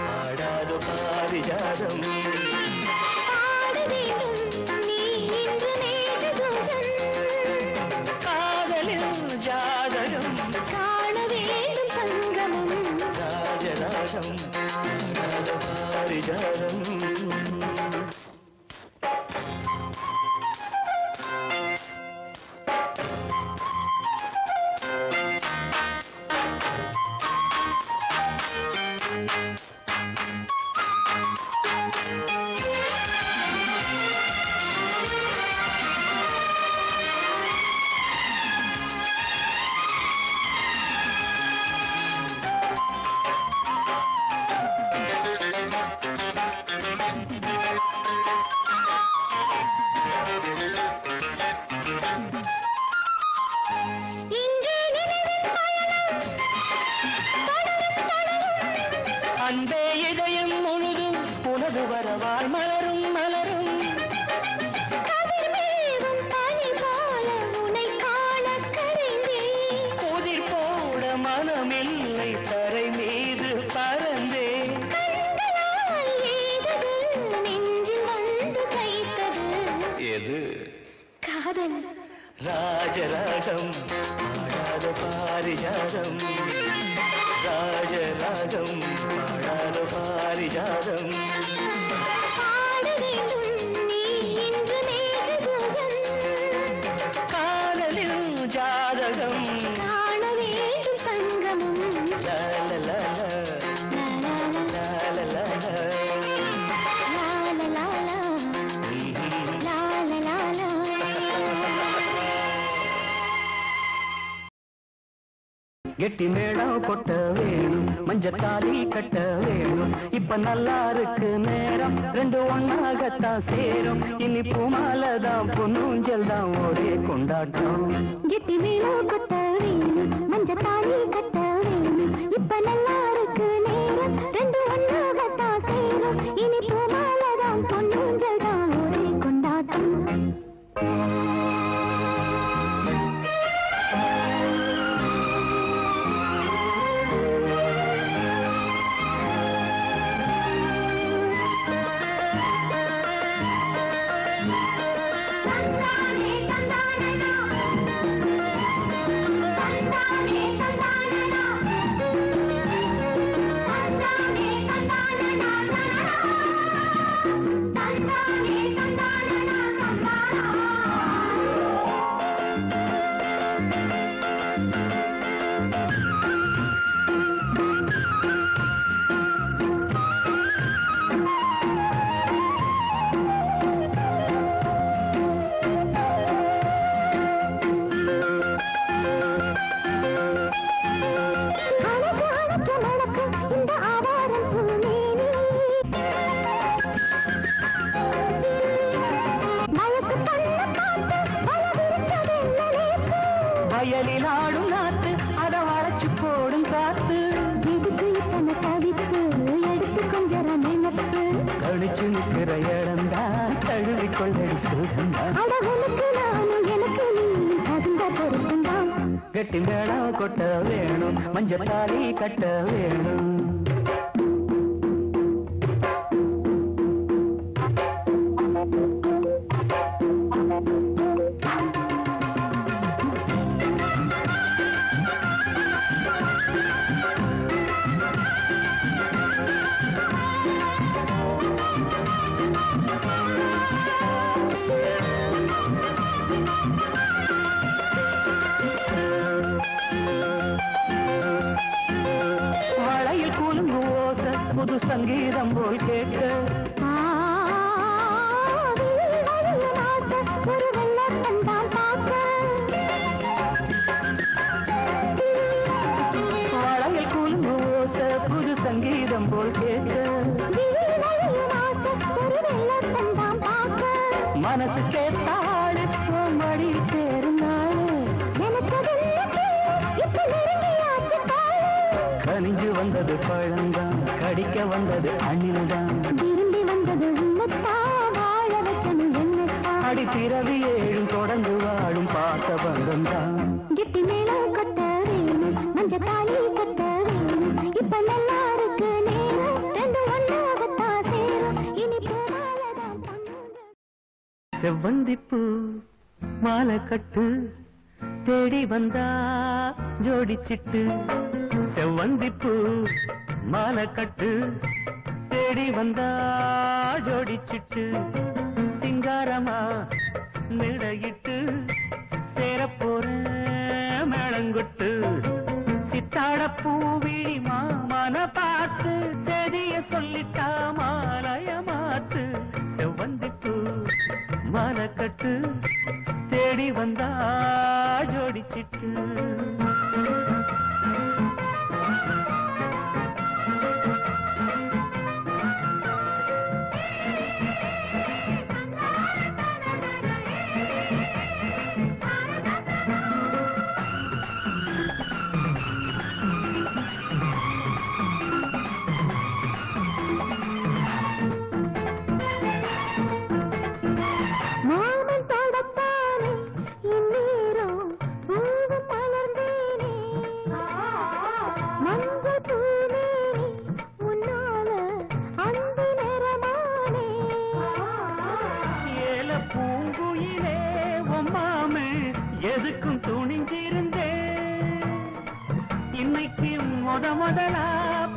பாடாத பாரிஜாதம். பாட வேண்டும் நீ இன்று மேகதூதன். காதலில் ஜாதகம் காண வேண்டும் சங்கமம். ராஜராகம் பாடாத பாரிஜாதம். பாரிஜாதம் அன்பே இதயம் முழுதும் உனது வரவால் மலரும் மலரும் உதிர் போட மனமில்லை தரை மீது பறந்தே எது காதல் ராஜராகம் பாடாத பாரிஜாதம் ராஜராகம் பாடாத பாரிஜாதம் காதலில் ஜாதகம் காண வேண்டும் சங்கமம் லாலலா லாலலா கெட்டி மேளம் கொட்ட வேணும் மஞ்சத்தாலி கட்ட வேணும் இப்ப நல்லா இருக்கு நேரம் ரெண்டு ஒன்னாகத்தான் சேரும் இனி பூமாலதான் பொன்னூஞ்சல் தான் ஒரே கொண்டாட்டம் கெட்டி மேளம் கொட்ட வேணும் மஞ்சத்தாலி கட்ட வேணும் இப்ப நல்லா இருக்கு நேரம் ரெண்டு ஒன்னாகத்தான் சேரும் இனி பூமாலதான் பொன்னூஞ்சல் தான் ஒரே கொண்டாட்டம் வயலில் ஆடும் நாத்து அதை வளைச்சு போடும் காத்து எதுக்கு இத்தனை தவிப்பு எடுத்து கொஞ்சம் நினைப்பு கழிச்சு நிற்கிற இடம்தான் தழுவி கொள்ளடி சுகம்தான் அழகுக்கு நானும் எனக்கு நீ தகுந்த பொருத்தம்தான் கெட்டி மேளம் கொட்ட வேணும் மஞ்சத்தாலி கட்ட வேணும் வளையில் குலுங்கு ஓசை புது சங்கீதம் போல் கேட்க ஒரு வெள்ளத்தந்தான் பார்க்க வளையில் குலுங்கு ஓசை புது சங்கீதம் போல் கேட்க ஒரு வெள்ளத்தந்தான் பார்க்க மனசு கேட்டாடு மடி சேரும் நாள் எனக்கு இப்ப நெருங்கியாச்சு கனிஞ்சு வந்தது பழந்தான் கடிக்க வந்தது அணில்தான் விரும்பி வந்தது உன்னத்தான் வாழ வச்சது என்னத்தான் அடி பிறவி ஏழும் தொடர்ந்து வாழும் பாசபந்தம் தான் கெட்டி மேளம் கொட்ட வேணும் மஞ்சத்தாலி கட்ட வேணும் இப்ப நல்லா இருக்கு நேரம் ரெண்டு ஒன்னாகத்தான் சேரும் இனி பூமாலதான் செவ்வந்திப்பூ மாலை கட்டு தேடி வந்தா ஜோடிச்சிட்டு செவ்வந்திப்பூ மாலை கட்டு தேடி வந்தா ஜோடிச்சிட்டு சிங்காரமா மேடையிட்டு சேரப்போற மேளங்கொட்டு சித்தாட பூவிழி மாமன பார்த்து செடிய சொல்லிட்டா மாலைய மாத்து செவ்வந்திப்பு மாலக்கட்டு தேடி வந்தா ஜோடிச்சிட்டு எதுக்கும் துணிஞ்சிருந்தே இன்னைக்கு முதலா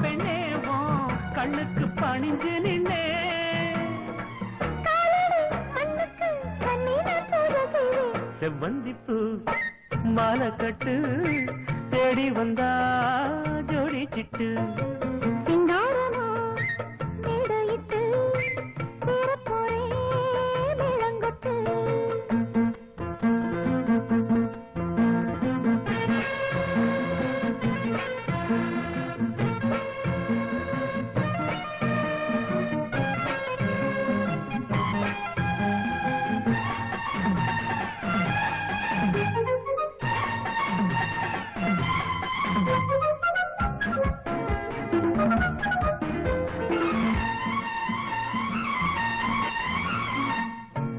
பெண்ணேவோம் கண்ணுக்கு பணிஞ்சு நின்னே செவ்வந்திப்பு மாலக்கட்டு தேடி வந்தா ஜோடிச்சிட்டு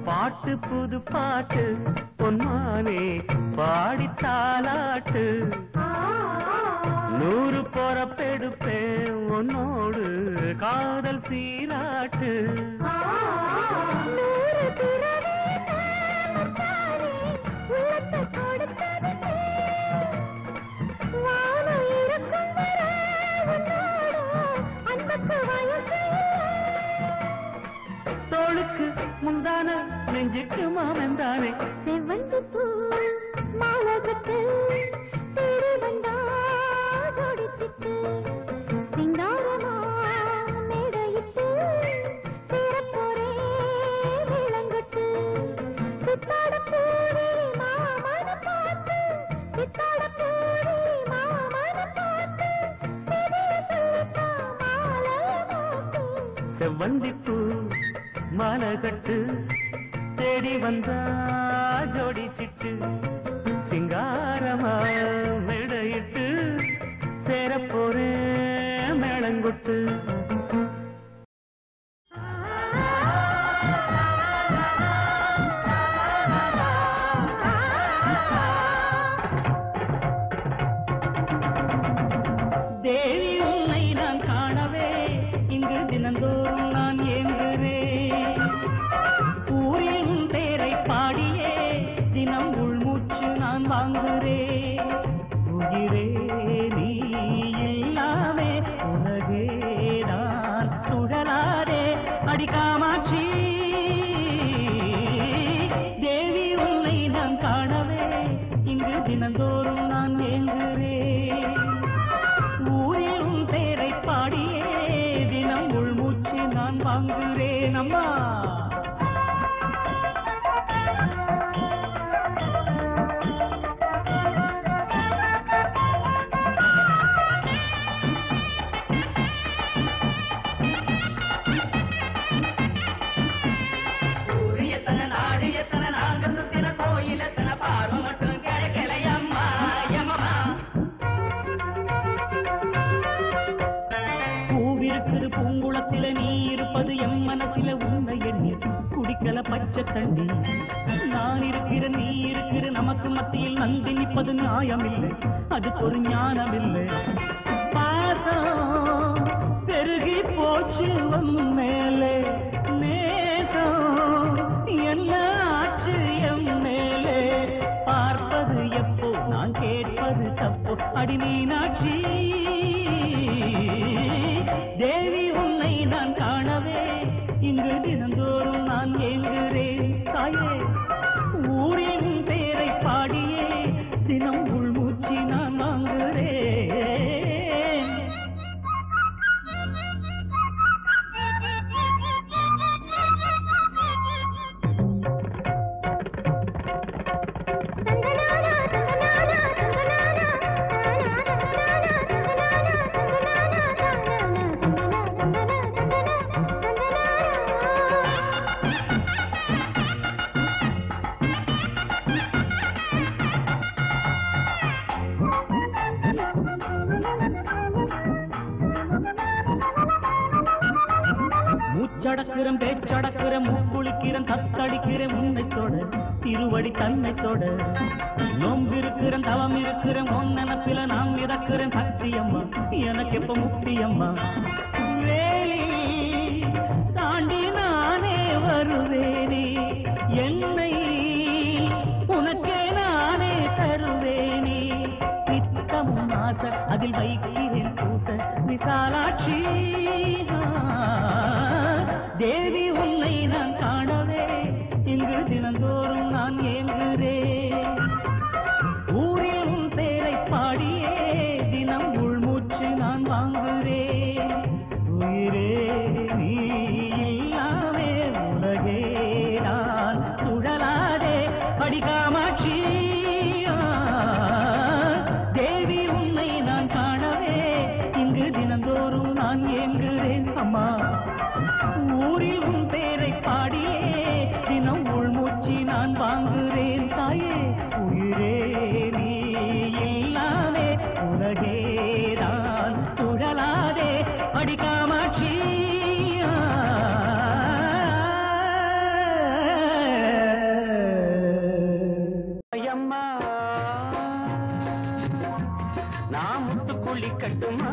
பாட்டு புது பாட்டு பொன்மானே பாடி தாலாட்டு 100 பொறப்பெடுப்பேன் உன்னோடு காதல் சீராட்டு தோளுக்கு முந்தான நெஞ்சுக்கு மாமந்தானே செவ்வந்திப்பூ மாலகட்டு தேடி வந்தா ஜோடிச்சிட்டு சிங்காரமா மேடையிட்டு சேரப்போரே மேளங்கட்டு சித்தாட பூரி மாமன பார்த்து சித்தாட பூரி மாமன பார்த்து சொல்லிட்டா மாலைய மாத்து செவ்வந்திப்பூ மாலகட்டு தேடி வந்தா ஜோடிச்சிட்டு சிங்காரமா மேடையிட்டு சேரப்போரே மேளங்கொட்டு தேவி உன்னை நான் காணவே இங்கு தினந்தோறும் நான் ஏங்குகிறேன் ஊரில் பேரை பாடியே தினம் உள்மூச்சு நான் வாங்குகிறேன் உயிரே நீ இல்லாமே உலகே நான் சுழலாதே அடிக்காமாட்சி தேவி உன்னை நான் காணவே இங்கு தினந்தோறும் நான் ஏங்குகிறேன் ஊரில் பேரை பாடியே தினம் உள்மூச்சு நான் வாங்குகிறேன் அம்மா பூங்குளத்தில நீ இருப்பது எம் மனசில உன்னை எண்ணி குடிக்கல பச்சை தண்ணி நான் இருக்கிற நீ இருக்கிற நமக்கு மத்தியில் நந்தி நிற்பது நியாயமில்லை அதுக்கு ஒரு ஞானமில்லை பாசம் பெருகி போச்சு உன் மேலே நேசம் என்ன ஆச்சு எம் மேலே பார்ப்பது எப்போ நான் கேட்பது தப்போ அடி மீனாட்சி தேவி உன்னை நான் தினந்தோறும் நான் ஏங்குகிறேன் தாயே ஊரில் உன் பேரை பாடியே தினம் உள்மூச்சி நான் வாங்குகிறேன் மூச்சடக்கிறேன் பேச்சடக்கிறேன் மூக்குளிக்கிறேன் தத்தடிக்கிறேன் உன்னை தொட திருவடி தன்னை தொட நோம்பிருக்கிறேன் தவம் இருக்கிறேன் உன் நினப்பில நான் மிதக்கிறேன் சக்தியம்மா எனக்கு எப்ப முக்தியம்மா வேலி தாண்டி நானே வருவேனே என்னை உனக்கே நானே தருவேனே நித்தமும் ஆசை அதில் வைக்கிறேன் பூச விசாலாட்சி தேவி உன்னை நான் காணவே இங்கு தினந்தோறும் நான் ஏங்குகிறேன் ஊரில் உன் பேரை பாடியே தினம் உள்மூச்சு நான் வாங்குகிறேன் உயிரே நீ இல்லாமே உலகே நான் சுழலாதே படிகாமாட்சி தேவி உன்னை நான் காணவே இங்கு தினந்தோறும் நான் ஏங்குகிறேன் அம்மா ஊரில் உன் பேரை பாடியே தினம் உள்மூச்சி நான் வாங்குகிறேன் தாயே உயிரே நீ இல்லாமே உலகே நான் சுழலாதே அடிக்காமாட்சி அம்மா நான் முத்துக்குள்ளி கட்டுமா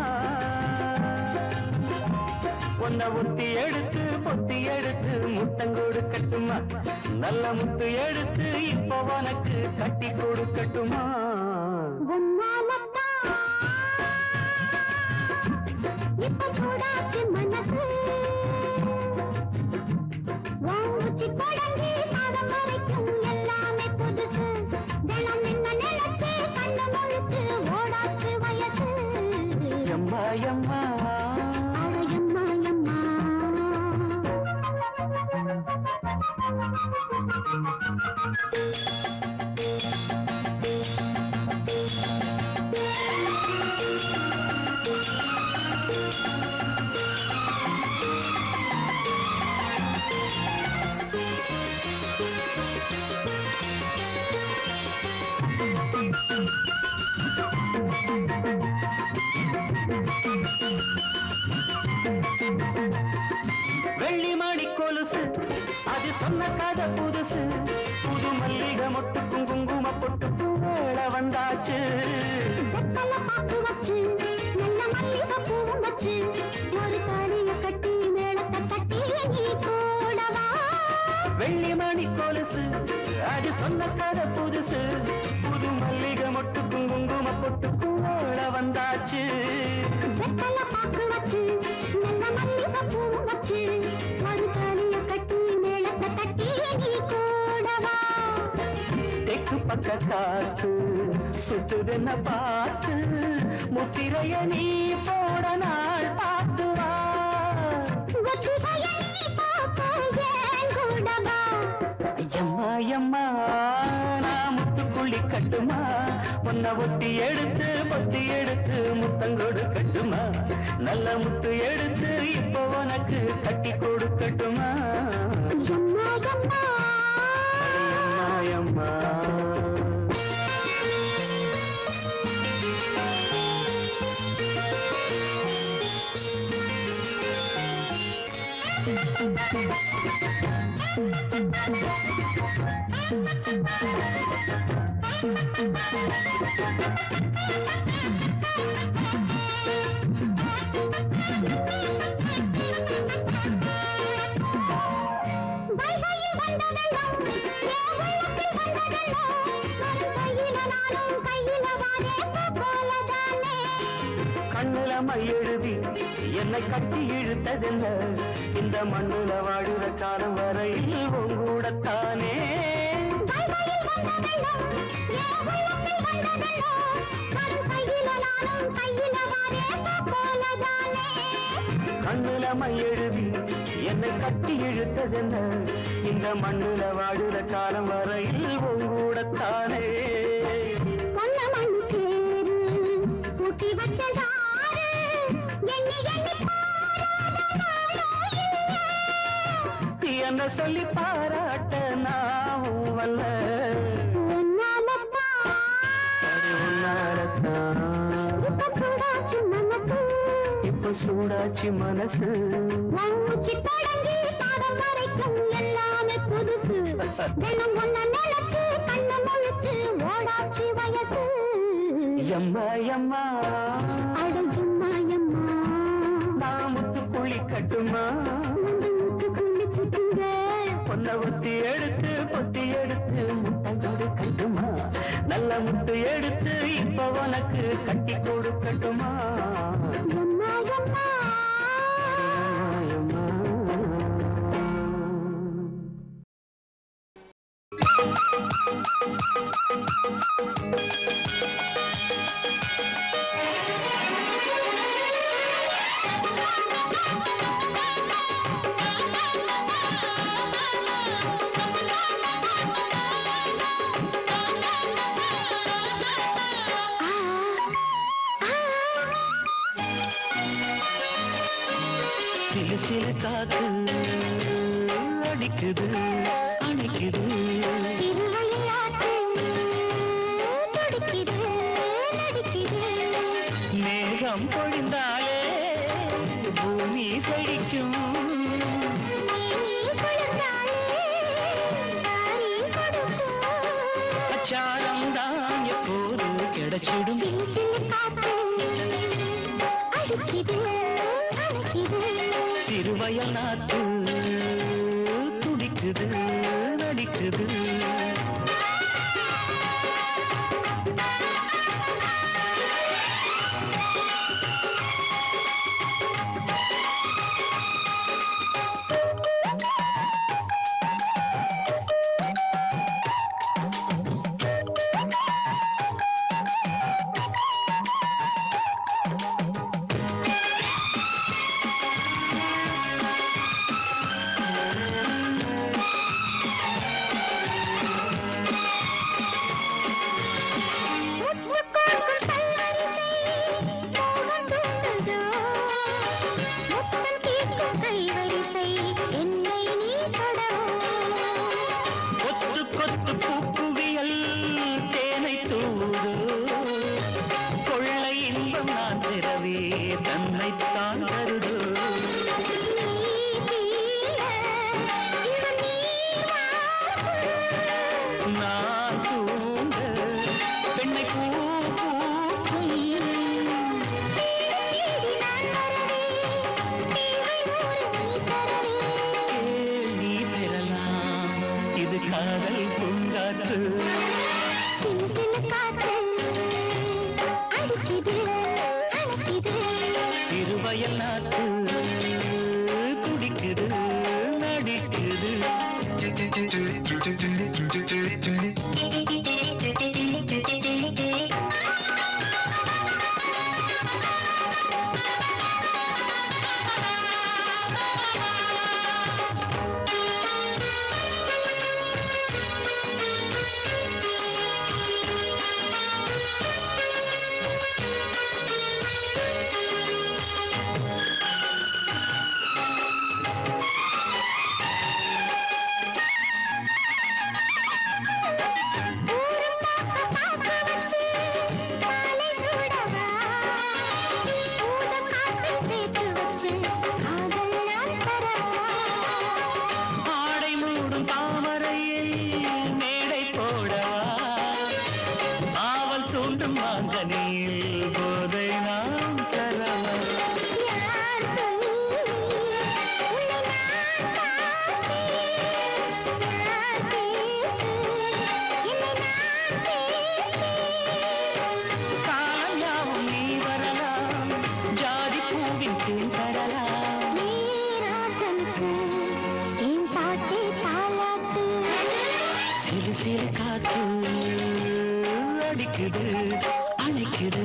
உன்னை ஒத்தி எடுத்து பொத்தி எடுத்து முத்தம் கொடுக்கட்டுமா நல்ல முத்து எடுத்து இப்போ உனக்கு கட்டி கொடுக்கட்டுமா இப்ப சூடாச்சு மனசு வாங்குச்சி தொடங்கி பாதம் வரைக்கும் எல்லாமே புதுசு தினம் என்ன நினைச்சு கண்ணு முழிச்சு ஓடாச்சு வயசு எம்மா எம்மா வெள்ளி மாடி கொலுசு அது சொன்ன கதை புதுசு புது மல்லிகை மொட்டுக்கும் குங்கும பொட்டுக்கும் வேளை வந்தாச்சு பாக்கு வச்சு நல்ல மல்லிகை பூவும் வச்சு ஒரு தாடிய கட்டி மேளத்தை தட்டி நீ கூடவா வெள்ளி மாடி கொலுசு அது சொன்ன கதை புதுசு புது மல்லிகை மொட்டுக்கும் குங்கும பொட்டுக்கும் வேளை வந்தாச்சு பாக்கு வச்சு நல்ல மல்லிகை பூவும் வச்சு ஒரு தாடிய கட்டி மேளத்தை தட்டி நீ கூடவா தெற்கு பக்க காத்து சுத்துதென்ன பார்த்து முத்திரைய நீ போட நாள் பார்த்து வா எம்மா எம்மா நான் முத்துக்குள்ளி கட்டுமா உன்னை ஒட்டி எடுத்து பொத்தி எடுத்து முத்தங்கொடு கட்டுமா நல்ல முத்து எடுத்து இப்போ உனக்கு கட்டி கொடுக்கட்டுமா எம்மா எம்மா கண்ணுல மையெழுதி என்னை கட்டி இழுத்ததென்ன இந்த மண்ணுல வாழுற காலம் வரையில் உங்கூடத்தானே கண்ணுல மையெழுதி என்னை கட்டி இழுத்ததென்ன இந்த மண்ணுல வாழுற காலம் வரையில் உங்கூடத்தானே என்ன சொல்லி பாராட்ட நாவும் வல்ல இப்ப சூடாச்சு மனசு எல்லாமே புதுசு தினம் ஒன்ன நினைச்சு கண்ண முழிச்சு ஓடாச்சு வயசு எம்மா எம்மா அடங்கும்மா எம்மா நான் முத்து புள்ளி கட்டுமா பொன்ன ஒத்தி எடுத்து பொத்தி எடுத்து முட்டை கட்டுமா நல்ல முத்து எடுத்து இப்ப உனக்கு கட்டி கொடுக்கட்டுமா எம்மா எம்மா சிலு சிலு காத்து அடிக்குது அணைக்குது சிறுவையாட்டு துடிக்குது நடிக்குது மேகம் பொழிந்தாலே பூமி செழிக்கும் அச்சாரம் தான் எப்போது கிடைச்சிடும் சிறுவயல் நாத்து துடிக்குது நடிக்குது தன்னைத்தான் கருது நான் தூங்க பெண்ணை பூக்கும் நீ பெறலாம் இது காதல் பூங்காற்று சிறுவயல் நாட்டு துடிக்குது நடிக்குது சிறு காத்து அடிக்குது அணைக்குது